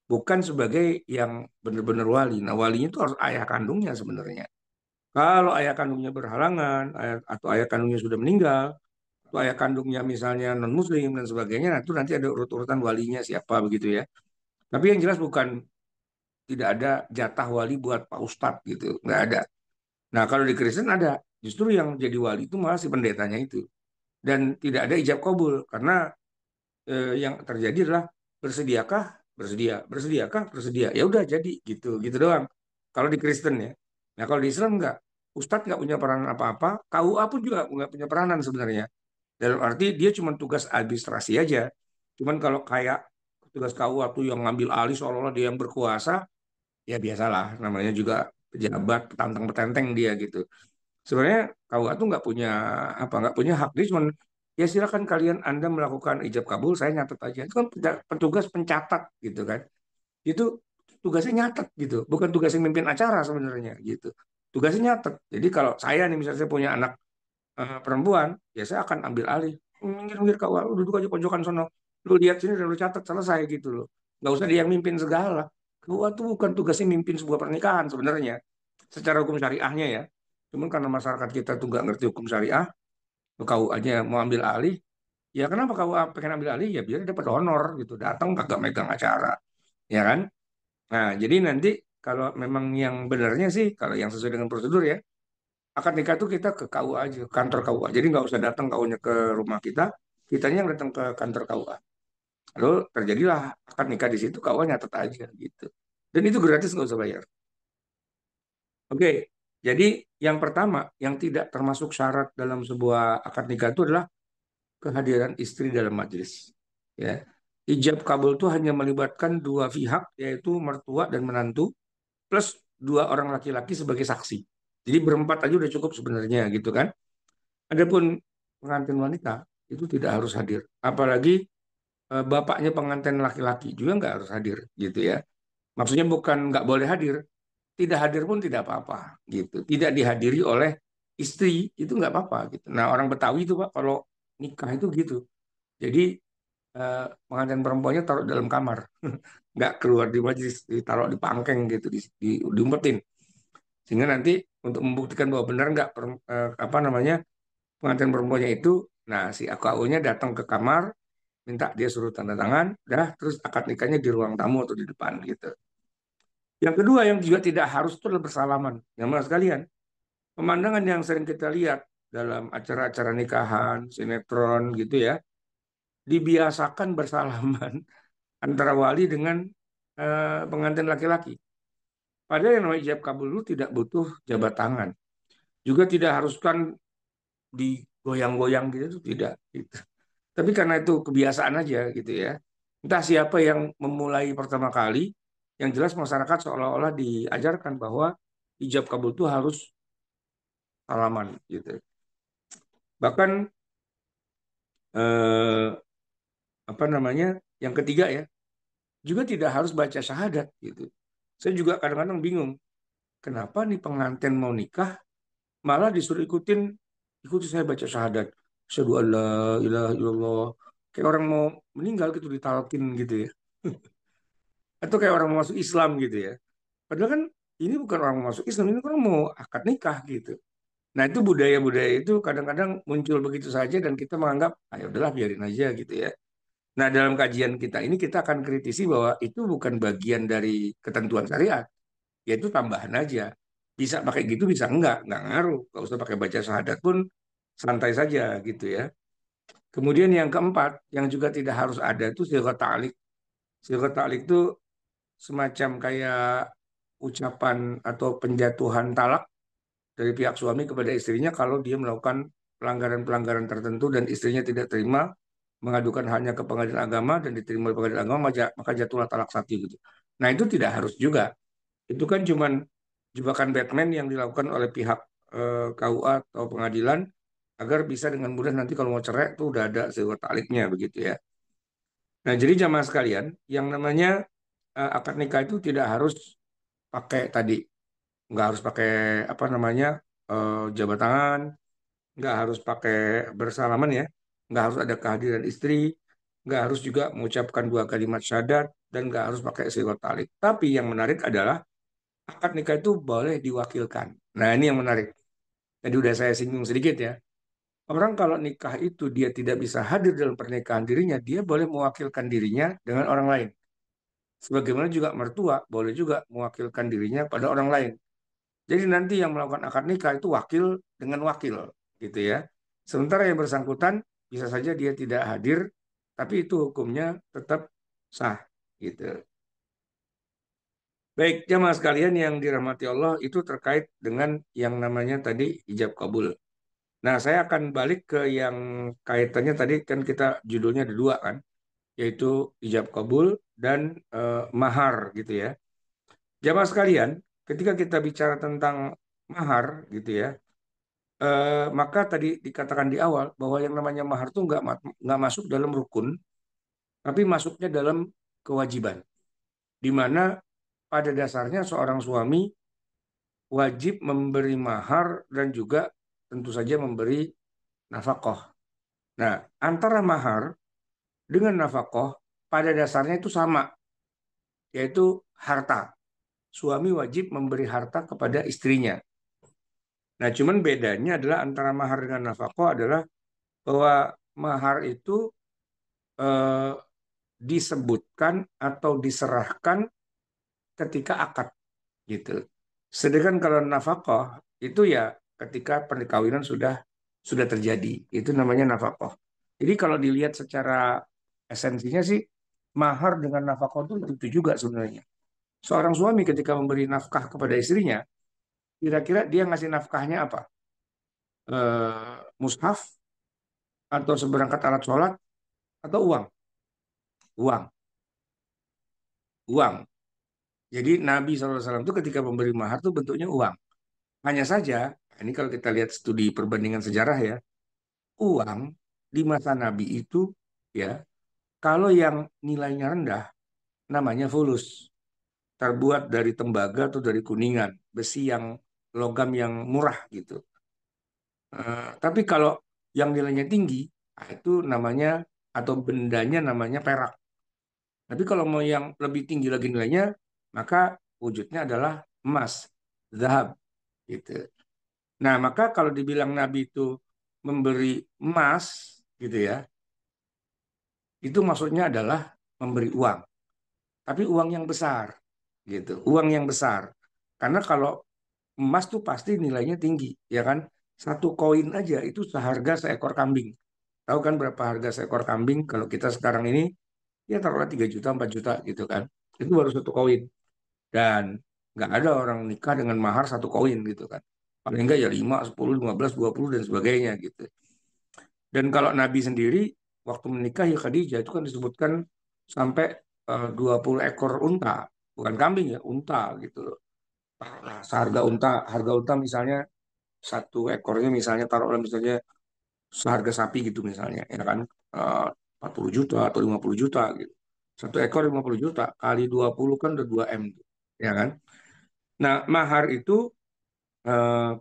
bukan sebagai yang benar-benar wali. Nah, walinya itu harus ayah kandungnya sebenarnya. Kalau ayah kandungnya berhalangan, atau ayah kandungnya sudah meninggal, atau ayah kandungnya misalnya non-muslim dan sebagainya, nah itu nanti ada urut-urutan walinya siapa begitu ya. Tapi yang jelas bukan tidak ada jatah wali buat Pak Ustadz gitu, nggak ada. Nah kalau di Kristen ada, justru yang jadi wali itu malah si pendetanya itu, dan tidak ada ijab kabul karena yang terjadi adalah bersediakah, bersedia, bersediakah, bersedia, ya udah jadi gitu, gitu doang. Kalau di Kristen ya, nah kalau di Islam nggak, Ustadz nggak punya peranan apa-apa, KUA pun juga nggak punya peranan sebenarnya. Dalam arti dia cuma tugas administrasi aja. Cuman kalau kayak petugas KUA tuh yang ngambil alih seolah-olah dia yang berkuasa, ya biasalah, namanya juga pejabat petantang petenteng dia gitu. Sebenarnya KUA tuh nggak punya hak, dia cuman ya silakan kalian Anda melakukan ijab kabul, saya nyatet aja. Itu kan petugas pencatat gitu kan. Itu tugasnya nyatet gitu, bukan tugas yang mimpin acara sebenarnya gitu. Tugasnya nyatet. Jadi kalau saya nih misalnya saya punya anak perempuan, ya saya akan ambil alih. Minggir-minggir kau, lu duduk aja pojokan sono. Lu lihat sini dan lu catat selesai gitu loh. Nggak usah dia yang mimpin segala. Kau tuh bukan tugasnya mimpin sebuah pernikahan sebenarnya. Secara hukum syariahnya ya. Cuman karena masyarakat kita tuh nggak ngerti hukum syariah, kau aja mau ambil alih. Ya kenapa kau pengen ambil alih? Ya biar dapat honor gitu. Datang kagak megang acara. Ya kan? Nah, jadi nanti kalau memang yang benarnya sih, kalau yang sesuai dengan prosedur ya, akad nikah tuh kita ke KUA aja, kantor KUA. Jadi nggak usah datang KUA-nya ke rumah kita, kitanya yang datang ke kantor KUA. Lalu terjadilah akad nikah di situ, KUA nyatet aja gitu. Dan itu gratis nggak usah bayar. Oke, jadi yang pertama yang tidak termasuk syarat dalam sebuah akad nikah itu adalah kehadiran istri dalam majelis. Ya, ijab kabul itu hanya melibatkan dua pihak yaitu mertua dan menantu plus dua orang laki-laki sebagai saksi. Jadi berempat aja udah cukup sebenarnya gitu kan. Adapun pengantin wanita itu tidak harus hadir. Apalagi bapaknya pengantin laki-laki juga nggak harus hadir gitu ya. Maksudnya bukan nggak boleh hadir, tidak hadir pun tidak apa-apa gitu. Tidak dihadiri oleh istri itu nggak apa-apa gitu. Nah orang Betawi itu Pak kalau nikah itu gitu. Jadi pengantin perempuannya taruh dalam kamar, nggak keluar di majlis, ditaruh di pangkeng gitu, diumpetin. Sehingga nanti untuk membuktikan bahwa benar nggak apa namanya pengantin perempuannya itu, nah si AKU-nya datang ke kamar, minta dia suruh tanda tangan, dah terus akad nikahnya di ruang tamu atau di depan gitu. Yang kedua yang juga tidak harus itu adalah bersalaman. Yang mana sekalian, pemandangan yang sering kita lihat dalam acara-acara nikahan, sinetron gitu ya, dibiasakan bersalaman antara wali dengan pengantin laki-laki. Padahal yang namanya ijab kabul itu tidak butuh jabat tangan. Juga tidak haruskan digoyang-goyang gitu, tidak. Gitu. Tapi karena itu kebiasaan aja gitu ya. Entah siapa yang memulai pertama kali, yang jelas masyarakat seolah-olah diajarkan bahwa ijab kabul itu harus salaman gitu. Bahkan eh, apa namanya? Yang ketiga ya, juga tidak harus baca syahadat gitu. Saya juga kadang-kadang bingung, kenapa nih pengantin mau nikah malah disuruh ikuti saya baca syahadat. Asyhadu an la ilaha illallah. Kayak orang mau meninggal gitu ditalkin gitu ya. Atau kayak orang mau masuk Islam gitu ya. Padahal kan ini bukan orang mau masuk Islam, ini orang mau akad nikah gitu. Nah itu budaya-budaya itu kadang-kadang muncul begitu saja dan kita menganggap, ayo udahlah biarin aja gitu ya. Nah dalam kajian kita ini kita akan kritisi bahwa itu bukan bagian dari ketentuan syariat, yaitu tambahan aja. Bisa pakai gitu, bisa enggak ngaruh. Nggak usah pakai baca syahadat pun santai saja gitu ya. Kemudian yang keempat, yang juga tidak harus ada itu sighah ta'liq. Sighah ta'liq itu semacam kayak ucapan atau penjatuhan talak dari pihak suami kepada istrinya kalau dia melakukan pelanggaran-pelanggaran tertentu dan istrinya tidak terima, mengadukan hanya ke pengadilan agama dan diterima oleh pengadilan agama, maka jatuhlah talak satu gitu. Nah itu tidak harus juga. Itu kan cuman jebakan Batman yang dilakukan oleh pihak KUA atau pengadilan agar bisa dengan mudah nanti kalau mau cerai itu udah ada sewa taliknya begitu ya. Nah jadi jamaah sekalian, yang namanya akad nikah itu tidak harus pakai tadi, nggak harus pakai apa namanya jabat tangan, nggak harus pakai bersalaman ya, nggak harus ada kehadiran istri, nggak harus juga mengucapkan dua kalimat syahadat, dan nggak harus pakai sewa talik. Tapi yang menarik adalah akad nikah itu boleh diwakilkan. Nah ini yang menarik. Tadi udah saya singgung sedikit ya. Orang kalau nikah itu dia tidak bisa hadir dalam pernikahan dirinya, dia boleh mewakilkan dirinya dengan orang lain. Sebagaimana juga mertua boleh juga mewakilkan dirinya pada orang lain. Jadi nanti yang melakukan akad nikah itu wakil dengan wakil, gitu ya. Sementara yang bersangkutan bisa saja dia tidak hadir, tapi itu hukumnya tetap sah, gitu. Baik, jamaah sekalian yang dirahmati Allah itu terkait dengan yang namanya tadi ijab kabul. Nah, saya akan balik ke yang kaitannya tadi kan kita judulnya ada dua kan. yaitu ijab kabul dan mahar gitu ya. Jamaah sekalian, ketika kita bicara tentang mahar gitu ya, maka tadi dikatakan di awal bahwa yang namanya mahar itu nggak masuk dalam rukun, tapi masuknya dalam kewajiban, di mana pada dasarnya seorang suami wajib memberi mahar dan juga tentu saja memberi nafkah. Nah, antara mahar dengan nafkah pada dasarnya itu sama, yaitu harta. Suami wajib memberi harta kepada istrinya. Nah, cuman bedanya adalah antara mahar dengan nafkah adalah bahwa mahar itu eh, disebutkan atau diserahkan ketika akad gitu. Sedangkan kalau nafkah itu ya ketika perkawinan sudah terjadi, itu namanya nafkah. Jadi kalau dilihat secara esensinya sih mahar dengan nafkah itu juga sebenarnya. Seorang suami ketika memberi nafkah kepada istrinya, kira-kira dia ngasih nafkahnya apa? Mushaf atau seberangkat alat sholat atau uang? Uang, uang. Jadi Nabi SAW itu ketika memberi mahar itu bentuknya uang. Hanya saja, ini kalau kita lihat studi perbandingan sejarah ya, uang di masa Nabi itu ya, kalau yang nilainya rendah namanya fulus, terbuat dari tembaga atau dari kuningan, besi yang logam yang murah gitu. Tapi kalau yang nilainya tinggi, itu namanya atau bendanya namanya perak. Tapi kalau mau yang lebih tinggi lagi nilainya, maka wujudnya adalah emas, zahab gitu. Nah, maka kalau dibilang Nabi itu memberi emas gitu ya, itu maksudnya adalah memberi uang, tapi uang yang besar gitu, uang yang besar. Karena kalau emas tuh pasti nilainya tinggi, ya kan? Satu koin aja itu seharga seekor kambing. Tahu kan berapa harga seekor kambing? Kalau kita sekarang ini ya taruhlah 3 juta, 4 juta gitu kan. Itu baru satu koin. Dan nggak ada orang nikah dengan mahar satu koin gitu kan. Paling enggak ya 5, 10, 15, 20 dan sebagainya gitu. Dan kalau Nabi sendiri waktu menikah ya Khadijah itu kan disebutkan sampai 20 ekor unta, bukan kambing ya, unta gitu loh. Taruhlah seharga unta, harga unta misalnya satu ekornya misalnya taruhlah misalnya seharga sapi gitu misalnya, ya kan. 40 juta atau 50 juta gitu. Satu ekor 50 juta kali 20 kan udah 2 M, ya kan. Nah, mahar itu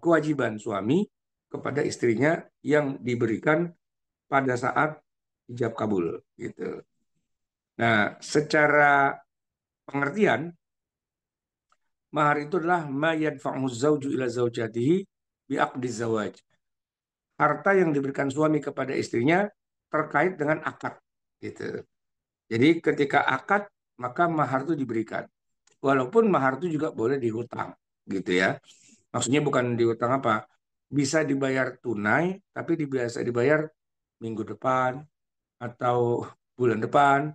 kewajiban suami kepada istrinya yang diberikan pada saat ijab kabul gitu. Nah, secara pengertian mahar itu adalah ma yadfa'u zauju ila zaujatihi bi aqdi zawaj. Harta yang diberikan suami kepada istrinya terkait dengan akad gitu. Jadi ketika akad maka mahar itu diberikan. Walaupun mahar itu juga boleh dihutang gitu ya. Maksudnya bukan dihutang apa? Bisa dibayar tunai tapi biasa dibayar minggu depan atau bulan depan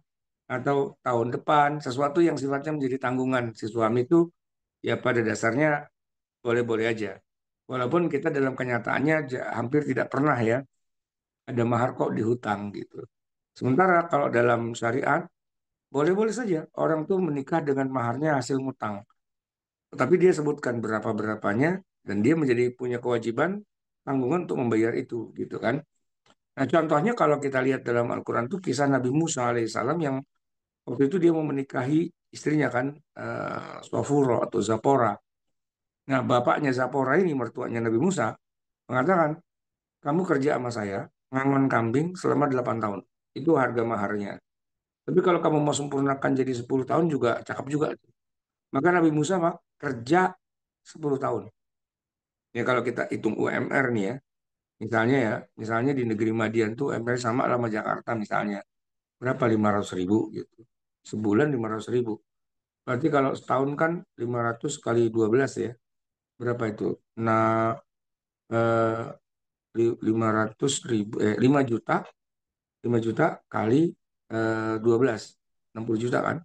atau tahun depan, sesuatu yang sifatnya menjadi tanggungan si suami itu ya pada dasarnya boleh-boleh aja. Walaupun kita dalam kenyataannya hampir tidak pernah ya ada mahar kok dihutang gitu. Sementara kalau dalam syariat boleh-boleh saja orang tuh menikah dengan maharnya hasil ngutang. Tapi dia sebutkan berapa-berapanya dan dia menjadi punya kewajiban tanggungan untuk membayar itu gitu kan. Nah, contohnya kalau kita lihat dalam Al-Quran itu kisah Nabi Musa alaihissalam yang waktu itu dia mau menikahi istrinya kan, Sofuro atau Zapora. Nah, bapaknya Zapora ini, mertuanya Nabi Musa, mengatakan, kamu kerja sama saya, ngangon kambing selama 8 tahun. Itu harga maharnya. Tapi kalau kamu mau sempurnakan jadi 10 tahun juga cakep juga. Maka Nabi Musa kerja 10 tahun. Ya kalau kita hitung UMR nih ya, misalnya di negeri Madian tuh UMR sama lah sama Jakarta misalnya. Berapa? 500.000 gitu. Sebulan 500.000. Berarti kalau setahun kan 500 kali 12 ya. Berapa itu? Nah, 500.000, 5 juta, 5 juta kali 12, 60 juta kan?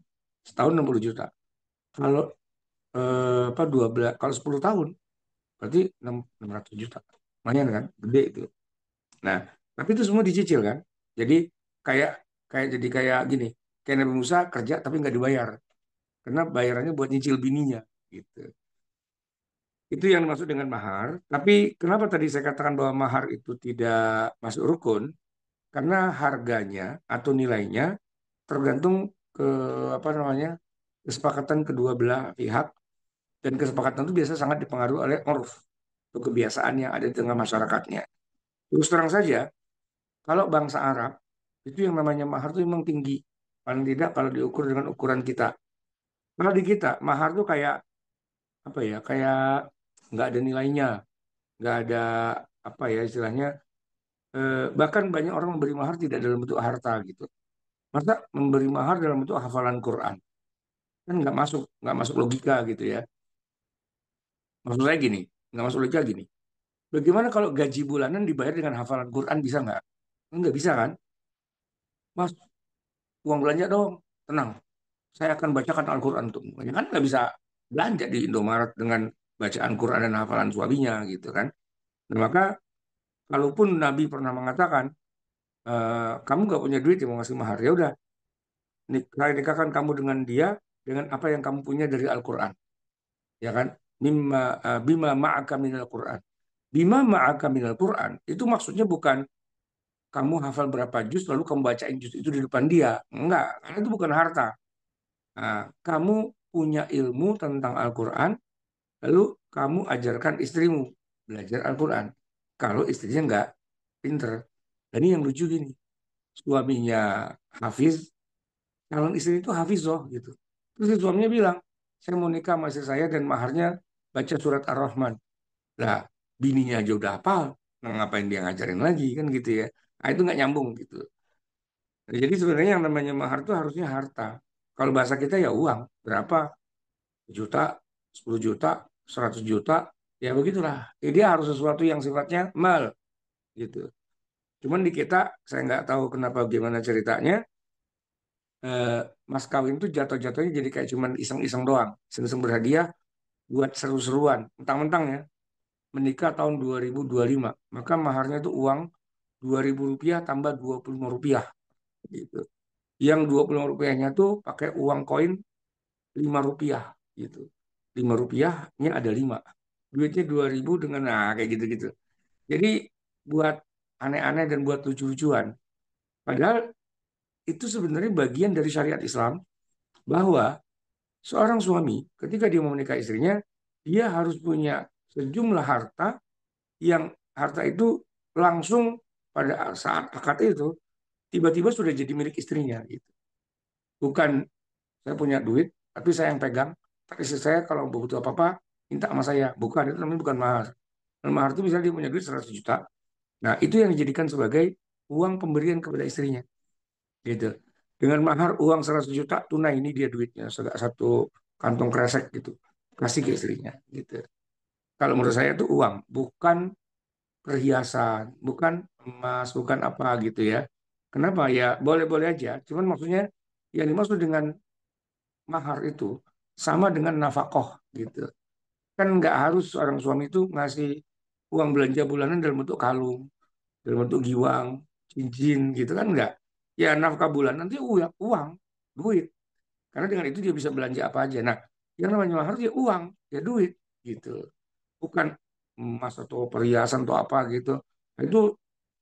Setahun 60 juta. Kalau apa 12, kalau 10 tahun berarti 600 juta. Lumayan kan? Gede itu. Nah, tapi itu semua dicicil kan? Jadi kayak kayak jadi kayak gini, kayak Nabi Musa kerja tapi nggak dibayar karena bayarannya buat nyicil bininya gitu. Itu yang dimaksud dengan mahar. Tapi kenapa tadi saya katakan bahwa mahar itu tidak masuk rukun? Karena harganya atau nilainya tergantung ke apa namanya kesepakatan kedua belah pihak, dan kesepakatan itu biasa sangat dipengaruhi oleh urf atau kebiasaan yang ada di tengah masyarakatnya. Terus terang saja, kalau bangsa Arab itu yang namanya mahar itu memang tinggi, paling tidak kalau diukur dengan ukuran kita. Kalau di kita mahar tuh kayak apa ya, kayak nggak ada nilainya, nggak ada apa ya istilahnya. Bahkan banyak orang memberi mahar tidak dalam bentuk harta gitu. Masa memberi mahar dalam bentuk hafalan Quran, kan nggak masuk logika gitu ya. Maksud saya gini, nggak masuk logika gini. Bagaimana kalau gaji bulanan dibayar dengan hafalan Quran, bisa nggak? Nggak bisa kan? Mas, uang belanja dong. Tenang, saya akan bacakan Al-Quran untuk ya kan nggak bisa belanja di Indomaret dengan bacaan Quran dan hafalan suaminya gitu kan. Nah, maka kalaupun Nabi pernah mengatakan, kamu nggak punya duit yang mau ngasih mahar, ya udah, saya nikahkan kamu dengan dia dengan apa yang kamu punya dari Al-Quran, ya kan? Bima ma'aka minal Quran. Bima ma'aka minal Quran itu maksudnya bukan kamu hafal berapa juz lalu kamu bacain juz itu di depan dia. Enggak, karena itu bukan harta. Nah, kamu punya ilmu tentang Al-Quran, lalu kamu ajarkan istrimu belajar Al-Quran. Kalau istrinya nggak pinter. Dan ini yang lucu gini, suaminya Hafiz, calon istri itu Hafizoh gitu. Terus si suaminya bilang, saya mau nikah sama istri saya dan maharnya baca surat Ar-Rahman. Lah, bininya aja udah hafal, nah, ngapain dia ngajarin lagi kan gitu ya. Nah, itu nggak nyambung gitu. Nah, jadi sebenarnya yang namanya mahar itu harusnya harta. Kalau bahasa kita ya uang, berapa? Juta, 10 juta, 100 juta, ya begitulah. Jadi dia harus sesuatu yang sifatnya mal gitu. Cuman di kita, saya nggak tahu kenapa gimana ceritanya, eh, mas kawin tuh jatuh-jatuhnya jadi kayak cuman iseng-iseng doang. Iseng-iseng berhadiah buat seru-seruan. Mentang-mentang ya, menikah tahun 2025. Maka maharnya tuh uang Rp2.000 tambah Rp25 gitu. Yang Rp25-nya tuh pakai uang koin Rp5 gitu. Rp5-nya ada 5. Duitnya 2.000 dengan nah kayak gitu-gitu. Jadi buat aneh-aneh dan buat lucu-lucuan. Padahal itu sebenarnya bagian dari syariat Islam bahwa seorang suami ketika dia mau menikah istrinya, dia harus punya sejumlah harta yang harta itu langsung pada saat akad itu tiba-tiba sudah jadi milik istrinya gitu. Bukan saya punya duit tapi saya yang pegang. Tapi istri saya kalau butuh apa-apa minta sama saya. Bukan, itu namanya bukan mahar. Dan mahar itu misalnya dia punya duit 100 juta. Nah, itu yang dijadikan sebagai uang pemberian kepada istrinya gitu. Dengan mahar uang 100 juta tunai, ini dia duitnya satu kantong kresek gitu. Kasih ke istrinya gitu. Kalau menurut saya itu uang, bukan perhiasan, bukan emas, bukan apa gitu ya. Kenapa? Ya boleh-boleh aja. Cuman maksudnya yang dimaksud dengan mahar itu sama dengan nafkah gitu. Kan nggak harus orang suami itu ngasih uang belanja bulanan dalam bentuk kalung, dalam bentuk giwang, cincin gitu kan enggak. Ya nafkah bulan nanti uang, duit. Karena dengan itu dia bisa belanja apa aja. Nah, yang namanya mahar ya uang, ya duit gitu. Bukan emas atau perhiasan atau apa gitu. Nah, itu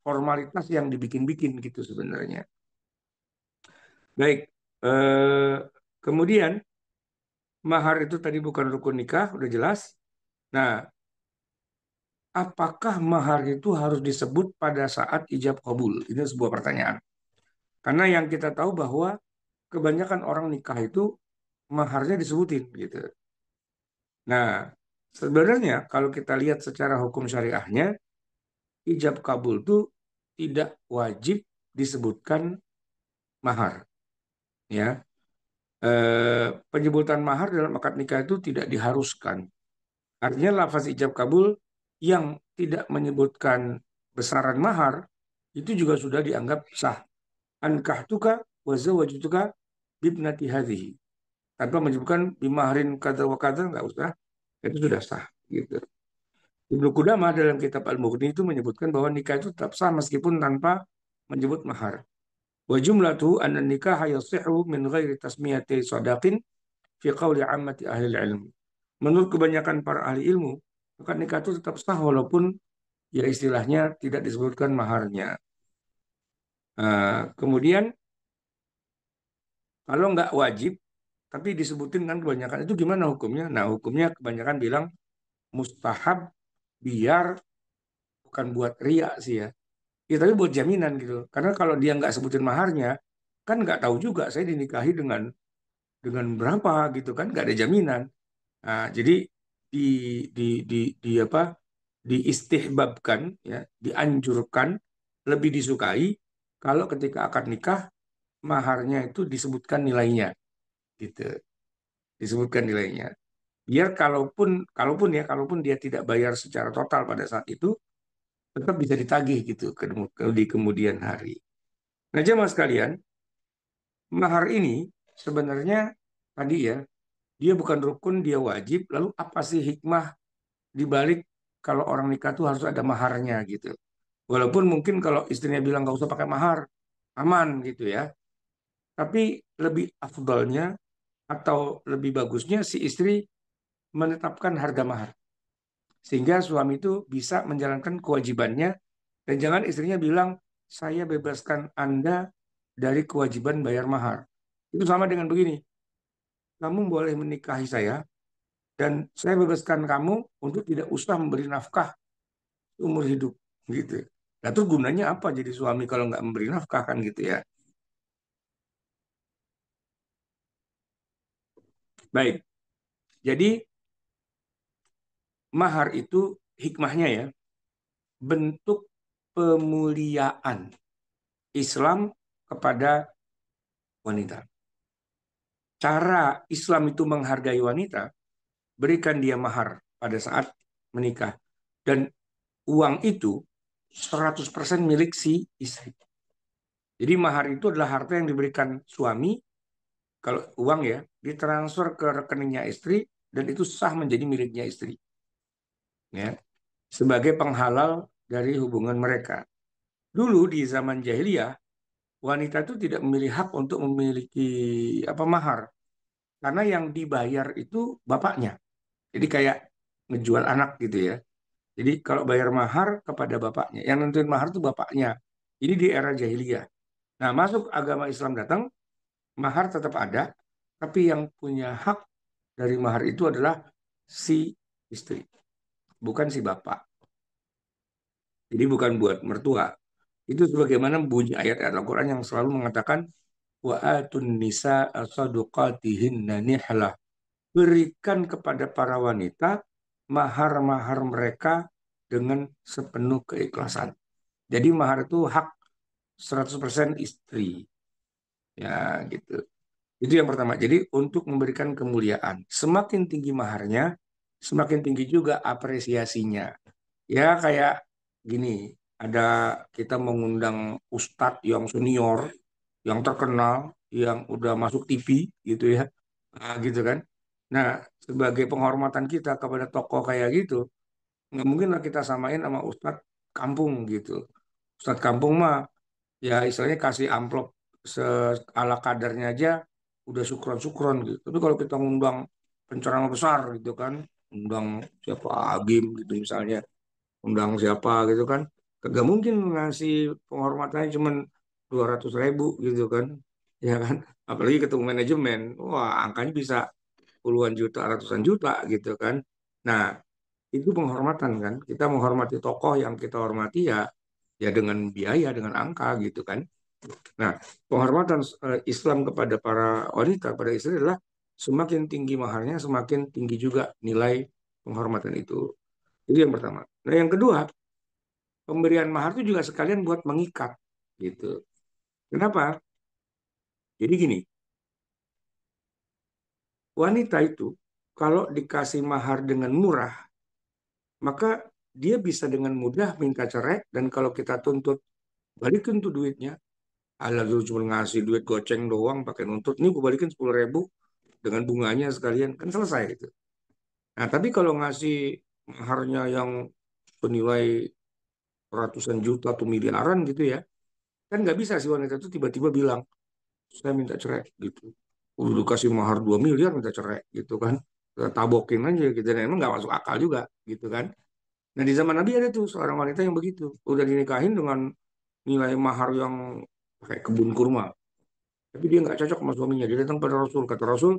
formalitas yang dibikin-bikin gitu sebenarnya. Baik, eh, kemudian mahar itu tadi bukan rukun nikah, udah jelas. Nah, apakah mahar itu harus disebut pada saat ijab kabul? Ini sebuah pertanyaan. Karena yang kita tahu bahwa kebanyakan orang nikah itu maharnya disebutin gitu. Nah, sebenarnya kalau kita lihat secara hukum syariahnya, ijab kabul itu tidak wajib disebutkan mahar, ya. Penyebutan mahar dalam akad nikah itu tidak diharuskan. Artinya lafaz ijab kabul yang tidak menyebutkan besaran mahar itu juga sudah dianggap sah. Ankahtuka wa zawwajtuka bibnati hadhihi. Tanpa menyebutkan bimaharin kadar wa kadar, nggak usah, itu sudah sah gitu. Ibnu Qudamah dalam kitab Al-Mughni itu menyebutkan bahwa nikah itu tetap sah meskipun tanpa menyebut mahar. Wa jumlatu anna nikaha yasihu min ghairi tasmiyati sadaqin fi qawli ammati ahli ilmi. Menurut kebanyakan para ahli ilmu, akad nikah itu tetap sah walaupun ya istilahnya tidak disebutkan maharnya. Kemudian kalau nggak wajib, tapi disebutin kan kebanyakan itu gimana hukumnya? Nah, hukumnya kebanyakan bilang mustahab biar bukan buat ria sih ya. Ya tapi buat jaminan gitu. Karena kalau dia nggak sebutin maharnya, kan nggak tahu juga saya dinikahi dengan berapa gitu kan, nggak ada jaminan. Nah, jadi di di di apa? Diistihbabkan ya, dianjurkan, lebih disukai kalau ketika akad nikah maharnya itu disebutkan nilainya gitu. Disebutkan nilainya. Biar kalaupun dia tidak bayar secara total pada saat itu, tetap bisa ditagih gitu di kemudian hari. Nah, jemaah sekalian, mahar ini sebenarnya tadi ya, dia bukan rukun, dia wajib. Lalu apa sih hikmah di balik kalau orang nikah tuh harus ada maharnya gitu. Walaupun mungkin kalau istrinya bilang nggak usah pakai mahar, aman gitu ya. Tapi lebih afdolnya atau lebih bagusnya si istri menetapkan harga mahar. Sehingga suami itu bisa menjalankan kewajibannya dan jangan istrinya bilang, saya bebaskan Anda dari kewajiban bayar mahar. Itu sama dengan begini, kamu boleh menikahi saya dan saya bebaskan kamu untuk tidak usah memberi nafkah umur hidup gitu. Nah, terus gunanya apa jadi suami kalau nggak memberi nafkah kan gitu ya. Baik, jadi mahar itu hikmahnya ya, bentuk pemuliaan Islam kepada wanita. Cara Islam itu menghargai wanita, berikan dia mahar pada saat menikah. Dan uang itu 100% milik si istri. Jadi mahar itu adalah harta yang diberikan suami, kalau uang ya, ditransfer ke rekeningnya istri, dan itu sah menjadi miliknya istri. Ya, sebagai penghalal dari hubungan mereka. Dulu di zaman jahiliyah, wanita itu tidak memiliki hak untuk memiliki apa mahar, karena yang dibayar itu bapaknya. Jadi kayak ngejual anak gitu ya. Jadi kalau bayar mahar kepada bapaknya, yang nentuin mahar itu bapaknya. Ini di era jahiliyah. Nah, masuk agama Islam datang, mahar tetap ada, tapi yang punya hak dari mahar itu adalah si istri, bukan si bapak. Jadi bukan buat mertua. Itu sebagaimana bunyi ayat-ayat Al-Quran yang selalu mengatakan wa atun nisa sadaqatihinna nihlah. Berikan kepada para wanita mahar-mahar mereka dengan sepenuh keikhlasan. Jadi mahar itu hak 100% istri. Ya, gitu. Itu yang pertama. Jadi untuk memberikan kemuliaan, semakin tinggi maharnya, semakin tinggi juga apresiasinya. Ya kayak gini, ada kita mengundang ustadz yang senior, yang terkenal, yang udah masuk TV gitu ya, gitu kan. Nah, sebagai penghormatan kita kepada tokoh kayak gitu, nggak mungkin lah kita samain sama ustadz kampung gitu. Ustadz kampung mah ya istilahnya kasih amplop ala kadarnya aja udah syukron-syukron gitu. Tapi kalau kita ngundang penceramah besar gitu kan, undang siapa Agim gitu misalnya, undang siapa gitu kan, kagak mungkin ngasih penghormatannya cuman 200.000 gitu kan, ya kan? Apalagi ketemu manajemen, wah angkanya bisa puluhan juta, ratusan juta gitu kan. Nah, itu penghormatan kan. Kita menghormati tokoh yang kita hormati ya, ya dengan biaya, dengan angka gitu kan. Nah, penghormatan Islam kepada para wanita, pada istri adalah semakin tinggi maharnya, semakin tinggi juga nilai penghormatan itu. Itu yang pertama. Nah, yang kedua, pemberian mahar itu juga sekalian buat mengikat gitu. Kenapa? Jadi gini, wanita itu kalau dikasih mahar dengan murah, maka dia bisa dengan mudah minta cerai dan kalau kita tuntut balikin tuh duitnya, ala lu cuma ngasih duit goceng doang pakai nuntut, ini gue balikin 10.000 dengan bunganya sekalian, kan selesai gitu. Nah, tapi kalau ngasih maharnya yang senilai ratusan juta atau miliaran gitu ya, Kan nggak bisa si wanita itu tiba-tiba bilang, saya minta cerai gitu. Udah dikasih mahar 2 miliar minta cerai gitu kan. Tabokin aja gitu. Dan emang nggak masuk akal juga gitu kan. Nah di zaman Nabi ada tuh seorang wanita yang begitu. Udah dinikahin dengan nilai mahar yang kayak kebun kurma. Tapi dia nggak cocok sama suaminya. Dia datang pada Rasul. Kata Rasul,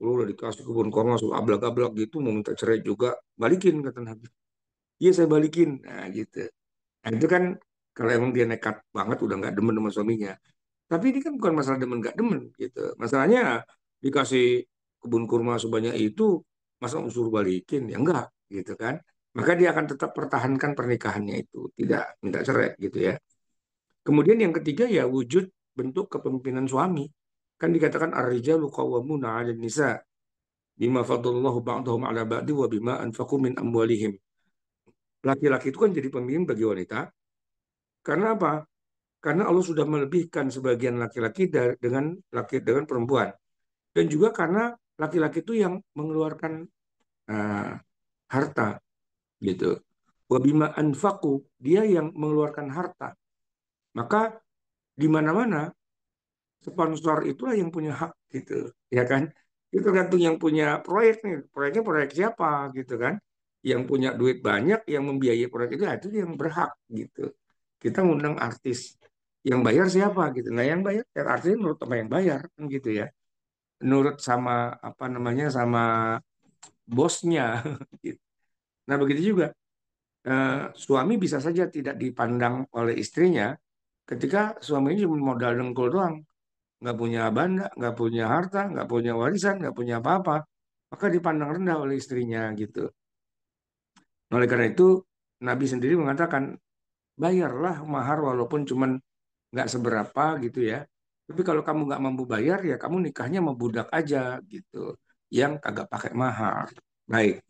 lu udah dikasih kebun kurma, langsung ablak-ablak gitu, mau minta cerai juga. Balikin, kata Nabi. Iya saya balikin. Nah gitu. Nah itu kan kalau emang dia nekat banget udah nggak demen sama suaminya. Tapi ini kan bukan masalah demen nggak demen gitu. Masalahnya dikasih kebun kurma sebanyak itu, masa usul balikin? Ya enggak gitu kan. Maka dia akan tetap pertahankan pernikahannya itu, tidak minta cerai gitu ya. Kemudian yang ketiga ya wujud bentuk kepemimpinan suami. Kan dikatakan ar-rijalu qawwamuna 'alan nisa bima fadlallahu ba'dahum 'ala ba'di wa bima anfaqu min amwalihim. Laki-laki itu kan jadi pemimpin bagi wanita. Karena apa? Karena Allah sudah melebihkan sebagian laki-laki dengan perempuan. Dan juga karena laki-laki itu yang mengeluarkan uh, harta gitu. Wabima anfaku, dia yang mengeluarkan harta. Maka di mana-mana sponsor itulah yang punya hak gitu, ya kan? Itu tergantung yang punya proyek nih. Proyeknya proyek siapa gitu kan? Yang punya duit banyak, yang membiayai proyek itu yang berhak gitu. Kita ngundang artis, yang bayar siapa gitu. Nah, yang bayar ya artisnya menurut sama yang bayar kan gitu ya. Nurut sama apa namanya sama bosnya. Gitu. Nah, begitu juga suami bisa saja tidak dipandang oleh istrinya ketika suaminya cuma modal dengkul doang, nggak punya benda, nggak punya harta, nggak punya warisan, nggak punya apa-apa, maka dipandang rendah oleh istrinya gitu. Nah, oleh karena itu Nabi sendiri mengatakan bayarlah mahar walaupun cuman nggak seberapa gitu ya. Tapi kalau kamu nggak mampu bayar ya kamu nikahnya sama budak aja gitu, yang kagak pakai mahar. Baik.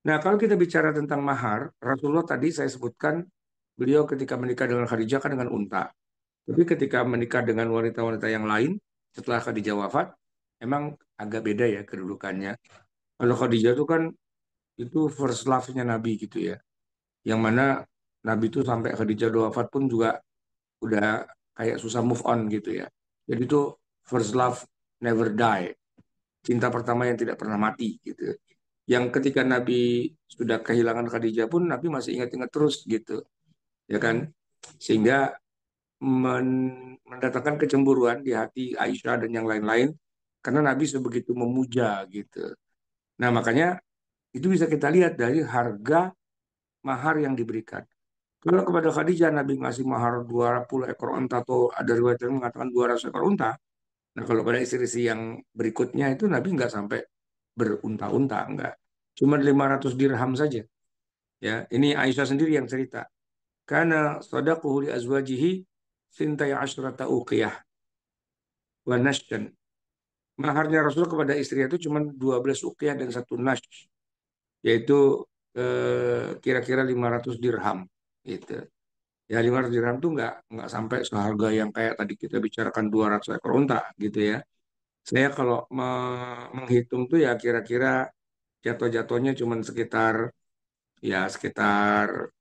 Nah, kalau kita bicara tentang mahar, Rasulullah tadi saya sebutkan beliau ketika menikah dengan Khadijah kan dengan unta. Tapi ketika menikah dengan wanita-wanita yang lain setelah Khadijah wafat, emang agak beda ya kedudukannya. Kalau Khadijah itu kan itu first love-nya Nabi gitu ya. Yang mana Nabi itu sampai Khadijah udah wafat pun juga udah kayak susah move on gitu ya. Jadi itu first love never die. Cinta pertama yang tidak pernah mati gitu. Yang ketika Nabi sudah kehilangan Khadijah pun Nabi masih ingat-ingat terus gitu. Ya kan? Sehingga mendatangkan kecemburuan di hati Aisyah dan yang lain-lain karena Nabi sebegitu memuja gitu. Nah, makanya itu bisa kita lihat dari harga mahar yang diberikan. Kalau kepada Khadijah Nabi ngasih mahar 20 ekor unta atau ada riwayat yang mengatakan 200 ekor unta. Nah, kalau pada istri-istri yang berikutnya itu Nabi nggak sampai berunta-unta, enggak. Cuma 500 dirham saja. Ya, ini Aisyah sendiri yang cerita. Karena sadaquhu li azwajihi sintai asyrata uqiyah wa nashdan. Maharnya Rasul kepada istrinya itu cuma 12 uqiyah dan satu nash, yaitu kira-kira 500 dirham gitu. Ya 500 dirham tuh nggak sampai seharga yang kayak tadi kita bicarakan 200 ekor unta gitu ya. Saya kalau menghitung tuh ya kira-kira jatuh-jatuhnya cuma sekitar 50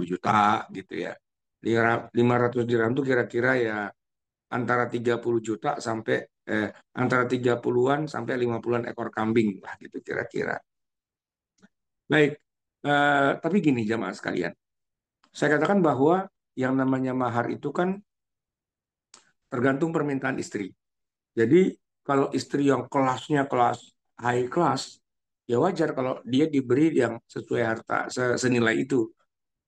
juta gitu ya. 500 dirham tuh kira-kira ya antara 30 juta sampai eh, antara 30-an sampai 50-an ekor kambing lah gitu kira-kira. Baik, tapi gini jamaah sekalian, saya katakan bahwa yang namanya mahar itu kan tergantung permintaan istri. Jadi kalau istri yang kelasnya kelas high class, ya wajar kalau dia diberi yang sesuai harta senilai itu.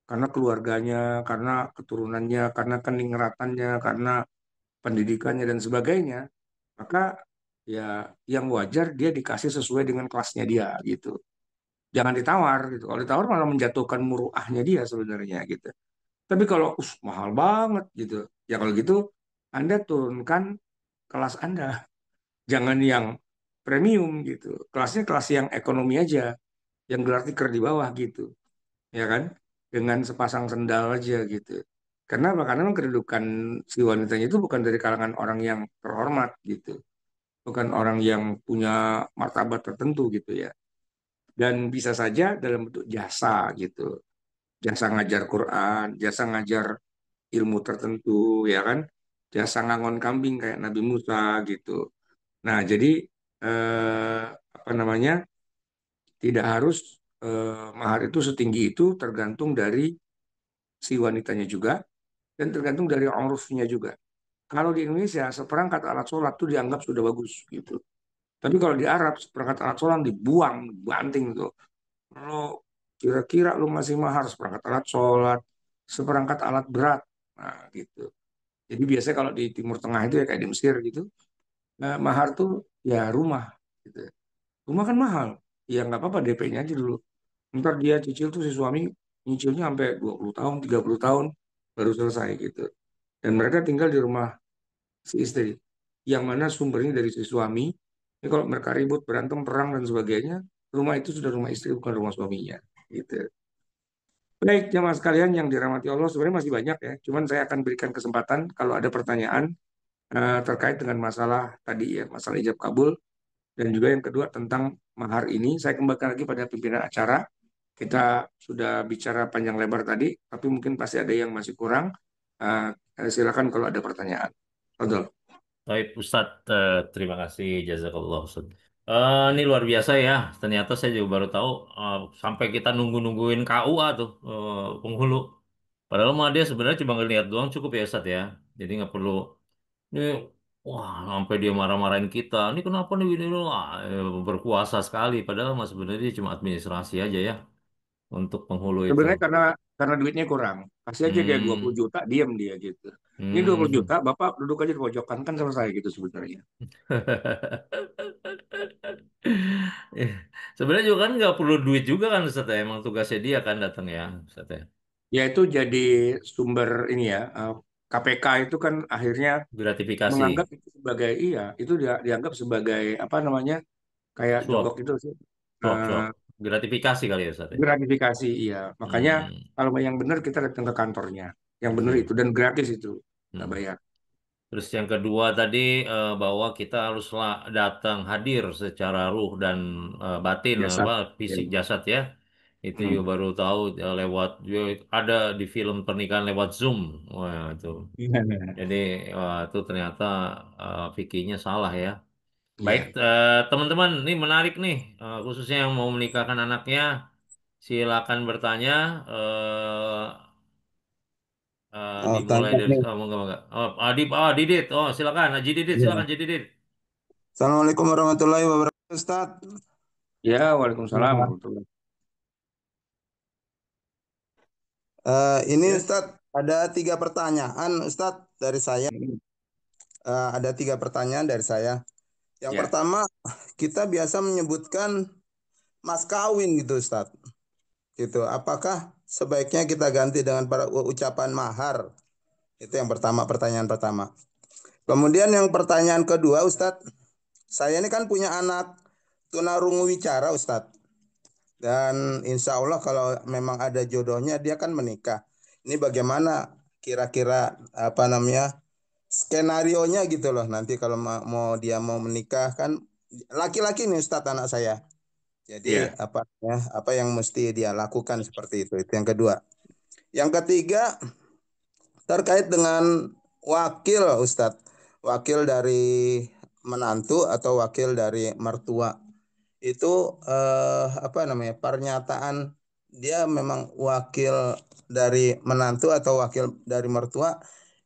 Karena keluarganya, karena keturunannya, karena keningeratannya, karena pendidikannya dan sebagainya. Maka ya yang wajar dia dikasih sesuai dengan kelasnya dia gitu. Jangan ditawar gitu. Kalau ditawar malah menjatuhkan muruahnya dia sebenarnya gitu. Tapi kalau mahal banget gitu. Ya kalau gitu Anda turunkan kelas Anda. Jangan yang premium gitu. Kelasnya kelas yang ekonomi aja, yang gelar tikar di bawah gitu. Ya kan? Dengan sepasang sendal aja gitu. Karena apa? Karena memang kedudukan si wanitanya itu bukan dari kalangan orang yang terhormat gitu. Bukan orang yang punya martabat tertentu gitu ya. Dan bisa saja dalam bentuk jasa gitu. Jasa ngajar Quran, jasa ngajar ilmu tertentu, ya kan? Jasa ngangon kambing kayak Nabi Musa gitu. Nah, jadi eh, apa namanya? Tidak harus mahar itu setinggi itu, tergantung dari si wanitanya juga dan tergantung dari urufnya juga. Kalau di Indonesia seperangkat alat sholat itu dianggap sudah bagus gitu. Tapi kalau di Arab seperangkat alat sholat dibuang, banting tuh. Lo kira-kira lu masih mahar seperangkat alat sholat, seperangkat alat berat. Nah, gitu. Jadi biasanya kalau di Timur Tengah itu ya kayak di Mesir gitu, nah, mahar tuh ya rumah gitu. Rumah kan mahal. Ya nggak apa-apa DP-nya aja dulu. Ntar dia cicil tuh si suami nyicilnya sampai 20 tahun, 30 tahun baru selesai gitu. Dan mereka tinggal di rumah si istri. Yang mana sumbernya dari si suami. Ini kalau mereka ribut, berantem, perang dan sebagainya, rumah itu sudah rumah istri bukan rumah suaminya. Gitu. Baik, jemaah sekalian yang dirahmati Allah, sebenarnya masih banyak ya. Cuman saya akan berikan kesempatan kalau ada pertanyaan terkait dengan masalah tadi ya, masalah ijab kabul dan juga yang kedua tentang mahar ini. Saya kembalikan lagi pada pimpinan acara. Kita sudah bicara panjang lebar tadi, tapi mungkin pasti ada yang masih kurang. Silakan kalau ada pertanyaan. Fadol. Baik, Ustadz, terima kasih jazakallah Ustadz. Ini luar biasa ya. Ternyata saya juga baru tahu sampai kita nunggu-nungguin KUA tuh penghulu. Padahal mah dia sebenarnya cuma ngeliat doang cukup ya Ustadz ya. Jadi nggak perlu ini wah sampai dia marah-marahin kita. Ini kenapa nih ini loh berkuasa sekali. Padahal mah sebenarnya dia cuma administrasi aja ya untuk penghulu itu. Sebenarnya karena duitnya kurang. Kasih aja dia 20 Hmm, juta, diam dia gitu. Ini 20 hmm. juta, Bapak duduk aja di pojokan kan selesai gitu sebenarnya. Eh, Sebenarnya juga kan nggak perlu duit juga kan Ustaz ya. Emang tugasnya dia kan datang ya Ustaz ya. Ya itu jadi sumber ini ya. KPK itu kan akhirnya menganggap Gratifikasi, itu sebagai iya, itu dia dianggap sebagai apa namanya? Kayak jogok suap, itu sih. suap, Eh, suap. Gratifikasi kali ya Ustaz ya. Gratifikasi, iya. Makanya Hmm, kalau yang benar kita datang ke kantornya. Yang benar hmm, itu dan gratis itu, nggak hmm. bayar. Terus yang kedua tadi bahwa kita haruslah datang hadir secara ruh dan batin Biasa. apa Ya. fisik jasad ya. Itu Hmm. juga baru tahu lewat ada di film pernikahan lewat Zoom. Wah itu. Jadi wah, itu ternyata fikihnya salah ya. Baik, Iya. teman-teman, ini menarik nih, khususnya yang mau menikahkan anaknya, silakan bertanya. eh Oh, Dimulai tanya dari nih. monggo, monggo. Didit, oh silakan, Haji Didit, silakan Iya. Haji Didit. Assalamualaikum warahmatullahi wabarakatuh, Ustaz. Ya, Waalaikumsalam Nah, warahmatullahi. ini Ya. Ustaz, ada tiga pertanyaan, Ustaz, dari saya. Hmm. Ada tiga pertanyaan dari saya. Yang Ya. pertama, kita biasa menyebutkan mas kawin gitu, Ustaz. Gitu. Apakah sebaiknya kita ganti dengan ucapan mahar? Itu yang pertama, pertanyaan pertama. Kemudian yang pertanyaan kedua, Ustaz, saya ini kan punya anak tunarungu wicara, Ustaz. Dan insya Allah kalau memang ada jodohnya dia kan menikah. Ini bagaimana kira-kira apa namanya skenarionya gitu loh. Nanti kalau dia mau menikah kan laki-laki nih Ustadz anak saya. Jadi Ya. apa ya apa yang mesti dia lakukan seperti itu. Itu yang kedua. Yang ketiga terkait dengan wakil Ustadz. Wakil dari menantu atau wakil dari mertua itu apa namanya pernyataan dia memang wakil dari menantu atau wakil dari mertua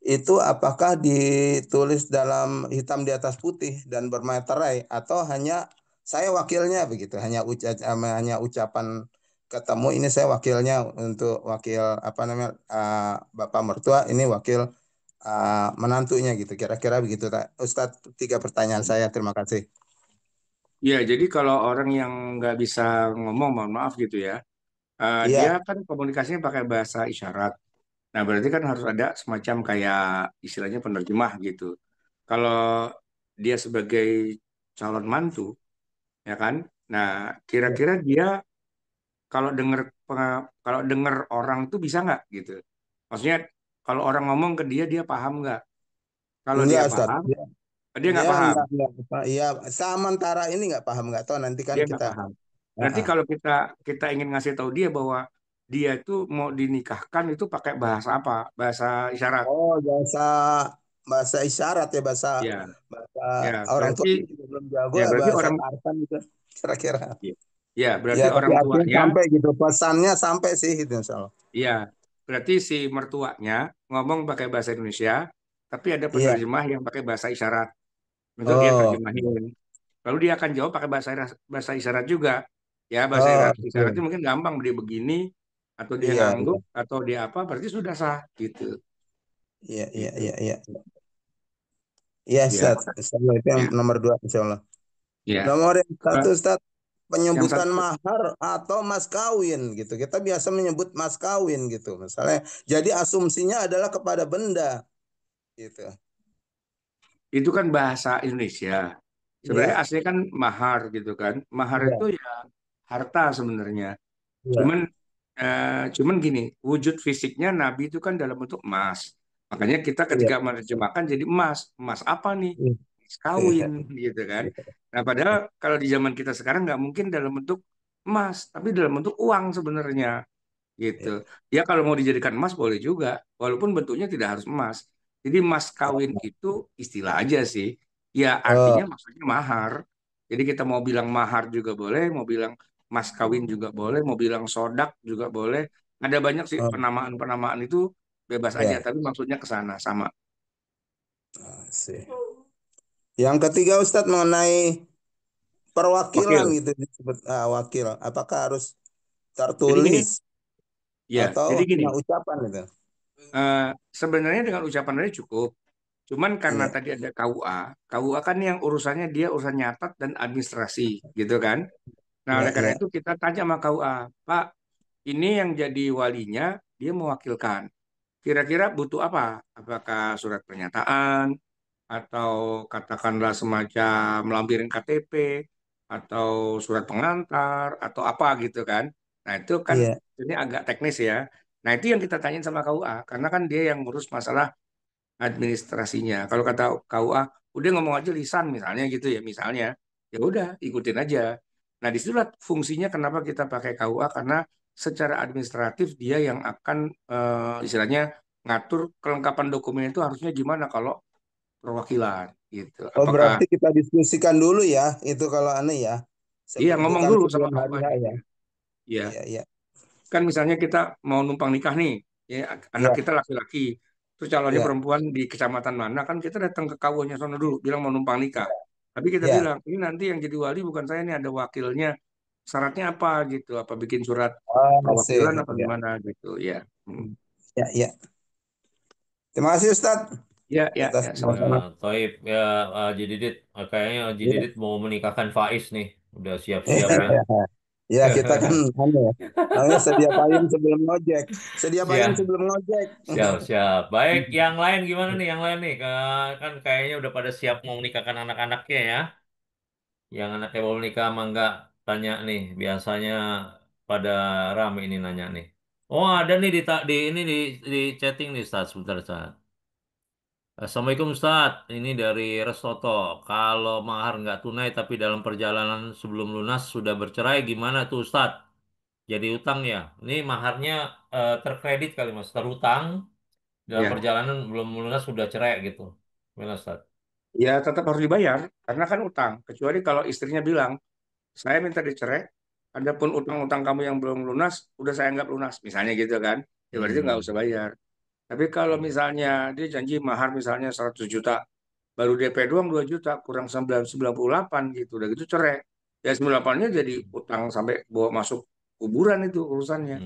itu apakah ditulis dalam hitam di atas putih dan bermaterai atau hanya saya wakilnya begitu hanya ucapan ketemu ini saya wakilnya untuk wakil apa namanya bapak mertua ini wakil menantunya gitu kira-kira begitu Ustadz tiga pertanyaan saya terima kasih. Ya, jadi kalau orang yang nggak bisa ngomong, mohon maaf gitu ya, dia Iya. kan komunikasinya pakai bahasa isyarat. Nah, berarti kan harus ada semacam kayak istilahnya penerjemah gitu. Kalau dia sebagai calon mantu, ya kan? Nah, kira-kira dia kalau dengar kalau dengar orang tuh bisa nggak gitu? Maksudnya kalau orang ngomong ke dia, dia paham nggak? Kalau dia Enggak, Ustaz. paham, dia nggak Dia paham. enggak apa. Iya, sementara ini enggak paham, enggak tahu nanti kan Dia nggak kita. paham. Nanti Heeh. kalau kita kita ingin ngasih tahu dia bahwa dia itu mau dinikahkan itu pakai bahasa apa? Bahasa isyarat. Oh, bahasa bahasa isyarat ya, bahasa Ya, bahasa ya orang tua berarti juga belum jago ya ya, berarti bahasa orang Tarsan gitu kira-kira. ya Ya, berarti tapi orang artinya tuanya sampai gitu, pesannya sampai sih itu insya Allah. ya berarti si mertuanya ngomong pakai bahasa Indonesia, tapi ada Iya. penerjemah yang pakai bahasa isyarat untuk dia Oh, terjemahin. Lalu dia akan jawab pakai bahasa isyarat juga. Ya, bahasa oh, isyaratnya oke. mungkin gampang dia begini atau dia Iya, ngangguk iya, atau dia apa berarti sudah sah gitu. iya, iya, Gitu. iya, iya. Iya, Ya, Ustaz. Insya Allah itu yang ya, nomor dua, insya Allah. ya. Nomor yang Eh, satu, Ustaz, yang penyebutan satu mahar atau mas kawin gitu. Kita biasa menyebut mas kawin gitu, misalnya. Jadi asumsinya adalah kepada benda gitu. itu kan bahasa Indonesia. Sebenarnya Iya, aslinya kan mahar gitu kan. Mahar itu iya, ya harta sebenarnya. iya, Cuman cuman gini, wujud fisiknya Nabi itu kan dalam bentuk emas. Makanya kita iya, ketika menerjemahkan jadi emas. Emas apa nih? iya, Emas kawin gitu kan. Nah, padahal kalau di zaman kita sekarang nggak mungkin dalam bentuk emas, tapi dalam bentuk uang sebenarnya gitu. iya. Ya kalau mau dijadikan emas boleh juga, walaupun bentuknya tidak harus emas. Jadi mas kawin itu istilah aja sih. Ya artinya Oh, maksudnya mahar. Jadi kita mau bilang mahar juga boleh, mau bilang mas kawin juga boleh, mau bilang sodak juga boleh. Ada banyak sih oh, penamaan-penamaan itu bebas aja, ya. tapi maksudnya ke sana sama. Sih. Yang ketiga, Ustadz, mengenai perwakilan Wakil. gitu disebut wakil. Apakah harus Jadi gini, tertulis ya, atau jadi gini. hanya ucapan gitu? eh, Sebenarnya dengan ucapan aja cukup. Cuman karena Iya, tadi ada KUA, KUA kan yang urusannya dia urusan nyatat dan administrasi, gitu kan? Nah, iya, oleh karena iya, itu kita tanya sama KUA, Pak, ini yang jadi walinya, dia mewakilkan. Kira-kira butuh apa? Apakah surat pernyataan, atau katakanlah semacam lampiran KTP, atau surat pengantar, atau apa gitu kan? Nah, itu kan iya. ini agak teknis ya. Nah, itu yang kita tanyain sama KUA, karena kan dia yang ngurus masalah administrasinya. Kalau kata KUA, udah ngomong aja lisan misalnya gitu ya, misalnya, ya udah ikutin aja. Nah, disitulah fungsinya kenapa kita pakai KUA karena secara administratif dia yang akan istilahnya ngatur kelengkapan dokumen itu harusnya gimana kalau perwakilan gitu. Oh, Apakah berarti kita diskusikan dulu ya, itu kalau aneh ya. iya ngomong Bukan dulu sama sebelum hari H KUA-nya ya. dia. Ya, Iya, iya. kan misalnya kita mau numpang nikah nih, ya anak Iya, kita laki-laki, terus calonnya iya, perempuan di kecamatan mana, kan kita datang ke KUA-nya sana dulu, bilang mau numpang nikah. Tapi kita iya. bilang, ini nanti yang jadi wali bukan saya nih, ada wakilnya. Syaratnya apa gitu? Apa bikin surat Oh, masih. perwakilan apa Iya. gimana gitu? Ya, hmm. Iya, iya. Terima kasih Ustadz Ya, ya, atas ya, Ya, sama-sama. Toib ya, Haji Didit, kayaknya Haji Iya. Didit mau menikahkan Faiz nih, udah Iya, siap-siap ya. iya. Ya, kita kan anu ya. Namanya sedia payung sebelum ngojek. Sedia payung Siap, sebelum ngojek. siap. Baik, yang lain gimana nih? Yang lain nih, kan kayaknya udah pada siap mau menikahkan anak-anaknya ya. Yang anaknya mau menikah mah enggak tanya nih. Biasanya pada rame ini nanya nih. Oh ada nih di ini di chatting nih, Ustaz. Sebentar, Ustaz. Assalamualaikum Ustaz, ini dari Restoto. Kalau mahar nggak tunai tapi dalam perjalanan sebelum lunas sudah bercerai, gimana tuh Ustaz? Jadi utang ya? Ini maharnya terkredit kali Mas, terutang dalam Ya, perjalanan belum lunas sudah cerai gitu. Gimana Ustaz? ya tetap harus dibayar karena kan utang. Kecuali kalau istrinya bilang, saya minta dicerai, adapun utang-utang kamu yang belum lunas, udah saya anggap lunas, misalnya gitu kan. Ya berarti nggak usah Hmm. bayar. Tapi kalau misalnya dia janji mahar misalnya 100 juta, baru DP doang 2 juta, kurang 98 gitu, udah gitu cerai. Ya 98-nya jadi utang sampai bawa masuk kuburan itu urusannya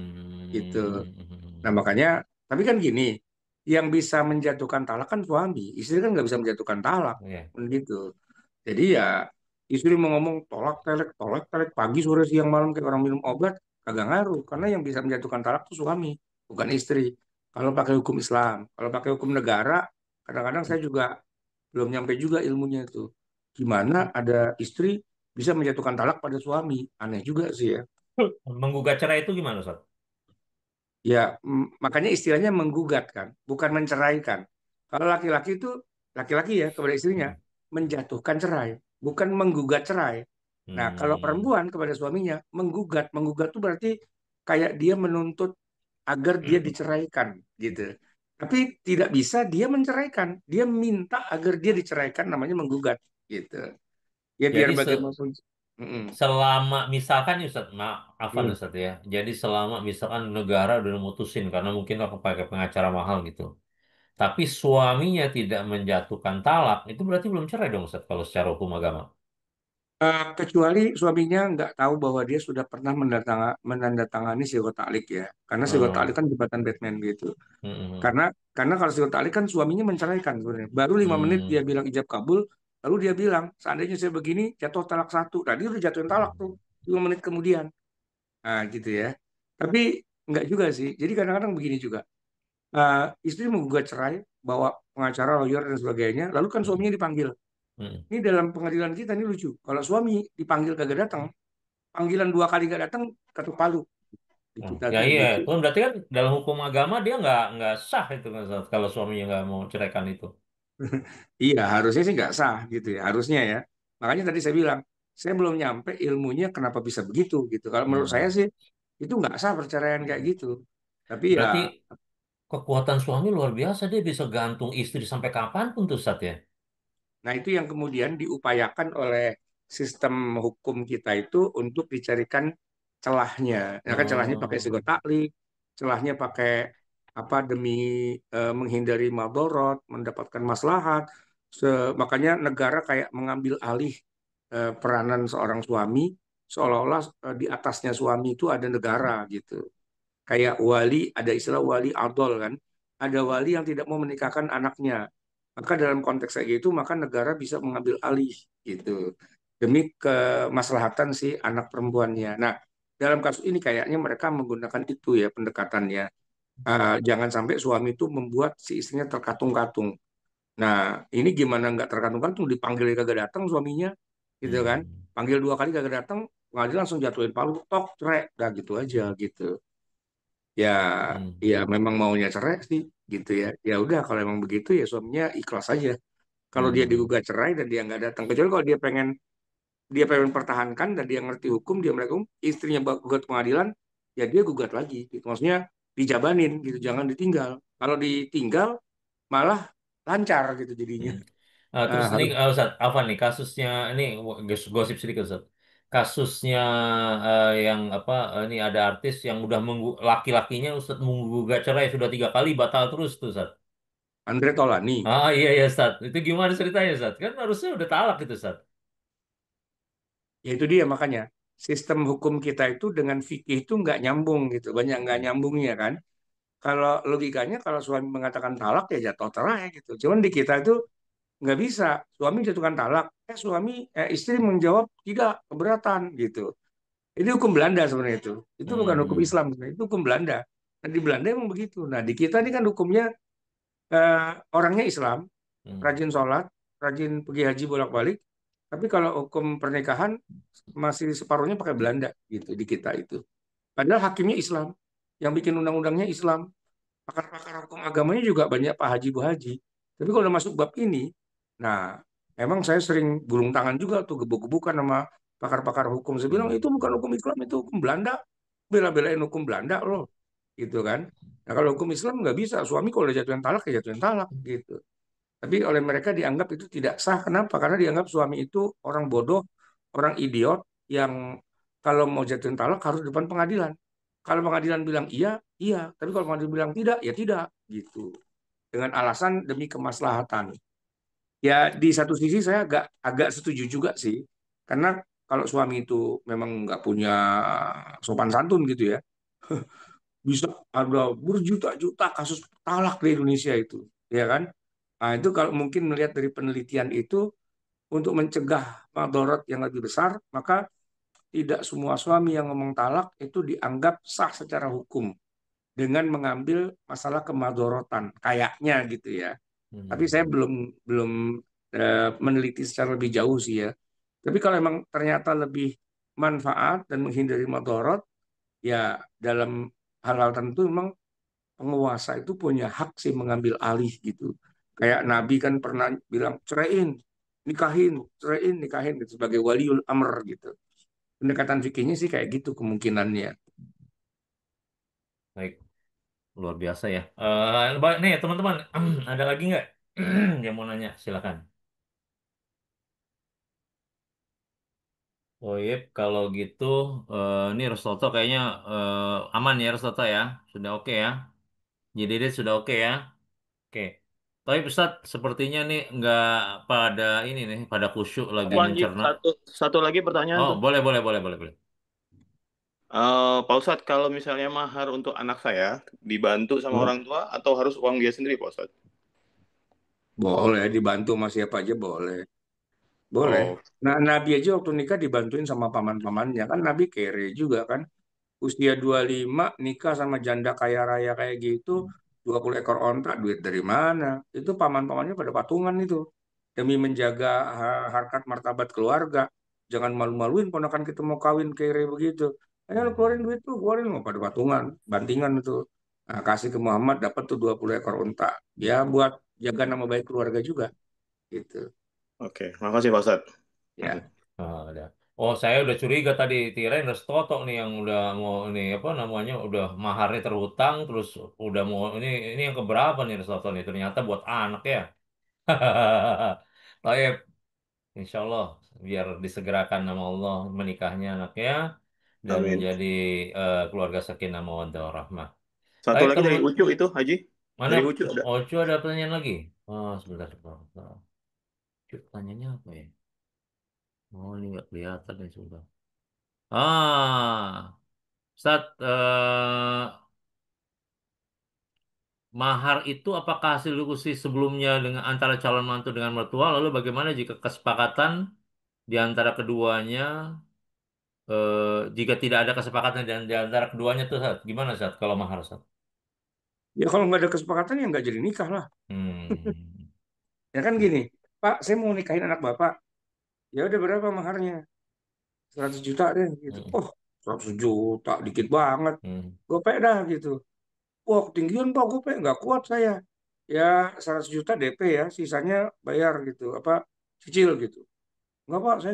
gitu. Nah Hmm. makanya, tapi kan gini, yang bisa menjatuhkan talak kan suami, istri kan nggak bisa menjatuhkan talak, Ya. kan gitu. Jadi ya istri mau ngomong tolak telek pagi sore siang malam kayak orang minum obat, kagak ngaruh, karena yang bisa menjatuhkan talak itu suami, bukan istri. Kalau pakai hukum Islam, kalau pakai hukum negara, kadang-kadang saya juga belum nyampe juga ilmunya itu. Gimana ada istri bisa menjatuhkan talak pada suami? Aneh juga sih ya. Menggugat cerai itu gimana Ustaz? Ya, makanya istilahnya menggugat kan, bukan menceraikan. Kalau laki-laki itu laki-laki ya kepada istrinya Hmm. menjatuhkan cerai, bukan menggugat cerai. Nah, kalau Hmm. perempuan kepada suaminya menggugat, menggugat itu berarti kayak dia menuntut agar dia Hmm. diceraikan gitu. Tapi tidak bisa dia menceraikan, dia minta agar dia diceraikan, namanya menggugat gitu. Ya biar Jadi bagaimanapun. Mm-mm. selama misalkan nih, Ustaz, maafan Mm. Ustaz ya. Jadi selama misalkan negara udah mutusin karena mungkin aku pakai pengacara mahal gitu. Tapi suaminya tidak menjatuhkan talak, itu berarti belum cerai dong Ustaz kalau secara hukum agama. Kecuali suaminya nggak tahu bahwa dia sudah pernah menandatangani sikotalik ya, karena sikotalik Hmm. kan jembatan Batman gitu. Hmm. Hmm. Karena kalau sikotalik kan suaminya menceraikan sebenarnya. Baru 5 menit dia Hmm. bilang ijab kabul, lalu dia bilang seandainya saya begini jatuh talak satu. Nah dia udah jatuhin talak tuh 5 menit kemudian. Nah gitu ya. Tapi nggak juga sih. Jadi kadang-kadang begini juga. Istri menggugat cerai, bawa pengacara, lawyer dan sebagainya. Lalu kan Hmm. suaminya dipanggil. Hmm. Ini dalam pengadilan kita ini lucu. Kalau suami dipanggil kagak datang, panggilan 2 kali gak datang, ketuk palu di Hmm. kita Ya tuh iya, begitu. itu kan berarti kan dalam hukum agama dia nggak sah itu kan Ustaz, kalau suaminya nggak mau ceraikan itu. Iya, harusnya sih nggak sah gitu ya, harusnya ya. Makanya tadi saya bilang, saya belum nyampe ilmunya kenapa bisa begitu gitu. Kalau menurut saya Hmm. sih itu nggak sah perceraian kayak gitu. Tapi ya, Berarti kekuatan suami luar biasa, dia bisa gantung istri sampai kapanpun tuh Ustaz ya. nah itu yang kemudian diupayakan oleh sistem hukum kita itu untuk dicarikan celahnya. Ya kan celahnya pakai Hmm. sigotaklik, celahnya pakai apa demi menghindari madorot, mendapatkan maslahat. Makanya negara kayak mengambil alih peranan seorang suami, seolah-olah di atasnya suami itu ada negara gitu. Kayak wali, ada istilah wali adol kan. Ada wali yang tidak mau menikahkan anaknya. Maka dalam konteks kayak gitu, maka negara bisa mengambil alih gitu. Demi kemaslahatan si anak perempuannya. Nah, dalam kasus ini kayaknya mereka menggunakan itu ya pendekatannya. Jangan sampai suami itu membuat si istrinya terkatung-katung. Nah, ini gimana nggak terkatung-katung, dipanggil kagak datang suaminya, gitu kan? Hmm. Panggil 2 kali kagak datang, pengadilan langsung jatuhin palu, tok, cerai, udah gitu aja gitu. Ya, Hmm. ya memang maunya cerai sih, gitu ya. Ya udah kalau emang begitu ya suaminya ikhlas aja. Kalau dia Hmm. digugat cerai dan dia nggak datang, kecuali kalau dia pengen pertahankan dan dia ngerti hukum, dia melek hukum, istrinya gugat pengadilan, ya dia gugat lagi. Gitu. Maksudnya dijabanin gitu, jangan ditinggal. Kalau ditinggal malah lancar gitu jadinya. Hmm. Terus ini Harus Ustaz, apa nih kasusnya ini gosip sedikit Ustaz. Kasusnya yang apa ini ada artis yang udah laki-lakinya Ustaz menggugat cerai sudah 3 kali batal terus tuh Ustaz. Andre Taulani. Ah iya iya Ustaz. Itu gimana ceritanya Ustaz? Kan harusnya udah talak itu Ustaz. Ya itu dia makanya sistem hukum kita itu dengan fikih itu nggak nyambung gitu, banyak nggak nyambungnya kan. Kalau logikanya kalau suami mengatakan talak ya jatuh cerai gitu. Cuman di kita itu nggak bisa. Suami jatuhkan talak, istri menjawab tidak keberatan gitu. Ini hukum Belanda sebenarnya itu. Itu bukan hukum Hmm. Islam sebenarnya, itu hukum Belanda. Nah, di Belanda emang begitu. Nah, di kita ini kan hukumnya orangnya Islam, Hmm. rajin sholat, rajin pergi haji bolak-balik. Tapi kalau hukum pernikahan masih separuhnya pakai Belanda gitu di kita itu. Padahal hakimnya Islam, yang bikin undang-undangnya Islam, pakar-pakar hukum agamanya juga banyak Pak Haji Bu Haji. Tapi kalau udah masuk bab ini, nah emang saya sering gulung tangan juga tuh gebuk-gebukan sama pakar-pakar hukum. Saya bilang itu bukan Hmm. hukum Islam, itu hukum Belanda. Bela-belain hukum Belanda loh, gitu kan. Nah kalau hukum Islam nggak bisa, suami kalau udah jatuhin talak ya jatuhin talak gitu. Tapi oleh mereka dianggap itu tidak sah. Kenapa? Karena dianggap suami itu orang bodoh, orang idiot yang kalau mau jatuhin talak harus depan pengadilan. Kalau pengadilan bilang iya, iya. Tapi kalau pengadilan bilang tidak, ya tidak. Gitu. Dengan alasan demi kemaslahatan. Ya di satu sisi saya agak agak setuju juga sih. Karena kalau suami itu memang nggak punya sopan santun gitu ya, bisa ada berjuta-juta kasus talak di Indonesia itu, ya kan? Nah, itu kalau mungkin melihat dari penelitian itu untuk mencegah madorot yang lebih besar, maka tidak semua suami yang ngomong talak itu dianggap sah secara hukum dengan mengambil masalah kemadorotan, kayaknya gitu ya. Tapi saya Hmm. belum belum meneliti secara lebih jauh sih ya. Tapi kalau memang ternyata lebih manfaat dan menghindari madorot, ya dalam hal-hal tertentu memang penguasa itu punya hak sih mengambil alih gitu. Kayak Nabi kan pernah bilang ceraiin, nikahin gitu sebagai waliul amr gitu. Pendekatan fikihnya sih kayak gitu kemungkinannya. Baik, luar biasa ya. Nih teman-teman, ada lagi nggak yang mau nanya? Silakan. Oh iya, kalau gitu, ini Restoto kayaknya aman ya Restoto ya, sudah oke ya. Jadi dia sudah oke ya. Oke. Tapi Ustadz sepertinya nih nggak pada ini nih, pada khusyuk lagi Wanji, mencerna. satu lagi pertanyaan Oh, tuh. boleh, boleh, boleh, boleh, boleh. Pak Ustadz, kalau misalnya mahar untuk anak saya dibantu sama Oh, orang tua atau harus uang dia sendiri, Pak Ustadz? boleh dibantu sama siapa aja boleh. Boleh. Oh, Nah, Nabi aja waktu nikah dibantuin sama paman-pamannya kan Nabi kere juga kan. Usia 25 nikah sama janda kaya raya kayak gitu, 20 ekor onta duit dari mana? Itu paman-pamannya pada patungan itu. Demi menjaga harkat martabat keluarga. Jangan malu-maluin ponakan kita mau kawin kere begitu. Ayo lu keluarin duit tuh, keluarin mau pada patungan, bantingan itu. Nah, kasih ke Muhammad dapat tuh 20 ekor onta. Ya buat jaga nama baik keluarga juga gitu. oke. Makasih, Pak Ustadz. Ya. Oh, ada. Oh, saya udah curiga tadi, kirain Restoto nih yang udah mau ini apa namanya, udah maharnya terhutang, terus udah mau ini yang keberapa nih Restoto nih? Ternyata buat anak ya. Baik, Insya Allah biar disegerakan nama Allah menikahnya anaknya dan Amin. menjadi keluarga sakinah mawaddah warahmah. Satu Baik lagi dari teman, Ucu itu, Haji. mana Dari Ucu ada. Ocu ada pertanyaan lagi? Oh, sebentar, sebentar, sebentar. Ocu, pertanyaannya apa ya? Oh, ini nggak kelihatan nih sudah. Ah, Ustaz, mahar itu apakah hasil diskusi sebelumnya dengan antara calon mantu dengan mertua? Lalu bagaimana jika kesepakatan di antara keduanya, jika tidak ada kesepakatan di antara keduanya tuh, Ustaz? Gimana, Ustaz, kalau mahar, Ustaz? Ya kalau nggak ada kesepakatan ya nggak jadi nikah lah. Hmm. Ya kan gini, Pak, saya mau nikahin anak Bapak. Ya udah berapa maharnya? 100 juta deh gitu. Hmm. Oh, 100 juta dikit banget. Hmm. Gopek dah gitu. Wah, ketinggian Pak, gopek nggak kuat saya. Ya 100 juta DP ya, sisanya bayar gitu. Apa cicil gitu. Nggak Pak, saya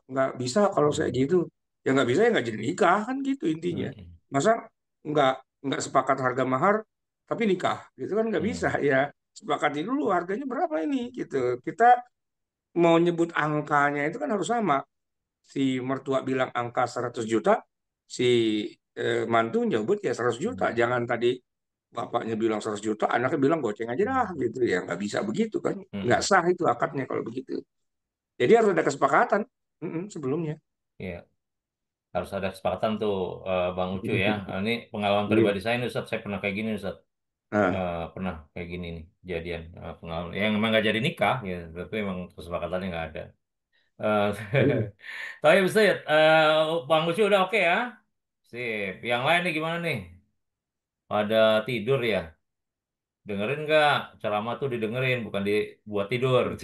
nggak bisa kalau saya Hmm. gitu. Ya nggak bisa ya nggak jadi nikah kan gitu intinya. Hmm. Masa nggak nggak sepakat harga mahar tapi nikah gitu kan nggak bisa Hmm. ya. Sepakati dulu harganya berapa ini gitu. Kita mau nyebut angkanya itu kan harus sama. Si mertua bilang angka 100 juta, si mantu nyebut ya 100 juta. Hmm. Jangan tadi bapaknya bilang 100 juta, anaknya bilang goceng aja dah gitu ya. Nggak bisa begitu kan. Nggak Hmm. sah itu akadnya kalau begitu. Jadi harus ada kesepakatan sebelumnya. Iya. Harus ada kesepakatan tuh, Bang Ucu ya. Ini pengalaman Iya. pribadi saya nih, Ustaz. Saya pernah kayak gini, Ustaz. Nah, Pernah kayak gini nih, kejadian pengalaman. Yang memang nggak jadi nikah, ya. Tapi memang kesepakatannya nggak ada. Eh, iya. Tapi Ustaz, Bang Ucu udah oke ya? Sip. Yang lain nih gimana nih? Pada tidur ya? Dengerin nggak? Ceramah tuh didengerin, bukan dibuat tidur.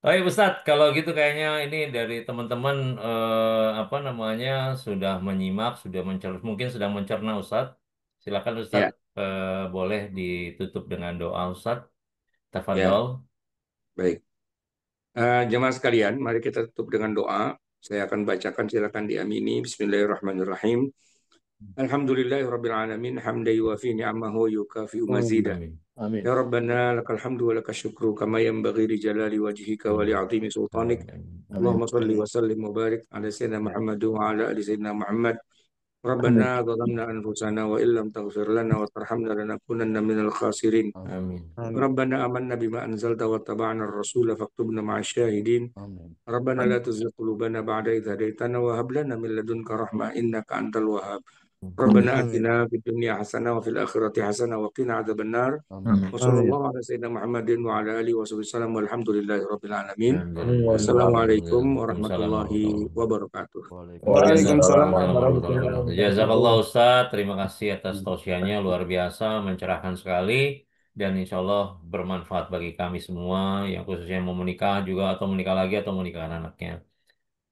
Oh iya Ustadz, kalau gitu kayaknya ini dari teman-teman apa namanya sudah menyimak, sudah mencerna, mungkin sedang mencerna Ustadz. Silakan Ustadz, Ya, boleh ditutup dengan doa Ustadz. ya, Tafadhol. baik. Jemaah sekalian, mari kita tutup dengan doa. Saya akan bacakan, silakan diamini. Bismillahirrahmanirrahim. Alhamdulillahirabbil alamin hamdan yuwafi ni'amahu wa yukafi'u mazidah. Amin. Amin. Ya Rabbana lakal hamdu wa lakal syukru kama yanbaghi li jalali wajhika wa li Amin. 'azimi sultanik. Amin. Amin. Amin. Allahumma salli Amin. wa sallim wa barik ala sayyidina Muhammad wa ala ali sayyidina Muhammad. Amin. ربنا ظلمنا أنفسنا وإن لم تغفر لنا وترحمنا لنكونن من الخاسرين. Amin. Amin. ربنا آمنا بما أنزلت واتبعنا الرسول فاكتبنا مع الشاهدين. Amin. ربنا لا تزغ قلوبنا بعد إذ هديتنا وهب لنا من لدنك رحمة إنك أنت الوهاب. ربنا Amin. آتنا في الدنيا حسنة وفي الآخرة حسنة وقنا عذاب النار. Amin. وصلى Amin. الله على سيدنا محمد وعلى آله وصحبه وسلم والحمد لله رب العالمين. Amin. والسلام عليكم ورحمة Waalaikumsalam الله warahmatullahi wabarakatuh. وبركاته. Waalaikumsalam Waalaikumsalam Waalaikumsalam warahmatullahi warahmatullahi wabarakatuh. wabarakatuh. Jazakallah Ustaz, terima kasih atas tausiahnya luar biasa, mencerahkan sekali dan insya Allah bermanfaat bagi kami semua yang khususnya yang mau menikah juga atau menikah lagi atau menikahkan anaknya.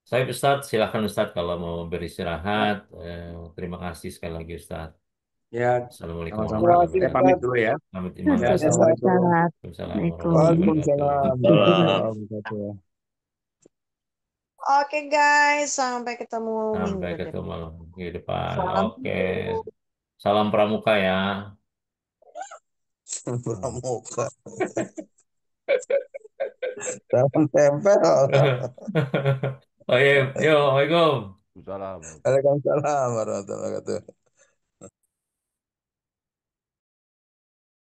Saya Ustaz, silakan Ustaz kalau mau beristirahat. Terima kasih sekali lagi Ustaz. Ya, Assalamualaikum sama-sama. Terima warahmatullahi kasih Saya wabarakatuh. pamit Ustaz. dulu ya. Selamat Ya, imam. Assalamualaikum. Waalaikumsalam warahmatullahi Waalaikumsalam wabarakatuh. Salam. warahmatullahi wabarakatuh. Oke guys, sampai ketemu Sampai minggu depan. ketemu minggu depan. Salam. Oke. Salam Pramuka ya. Pramuka. Salam tempel. Oh iya, yuk, Assalamualaikum. Salam. Waalaikumsalam warahmatullahi wabarakatuh.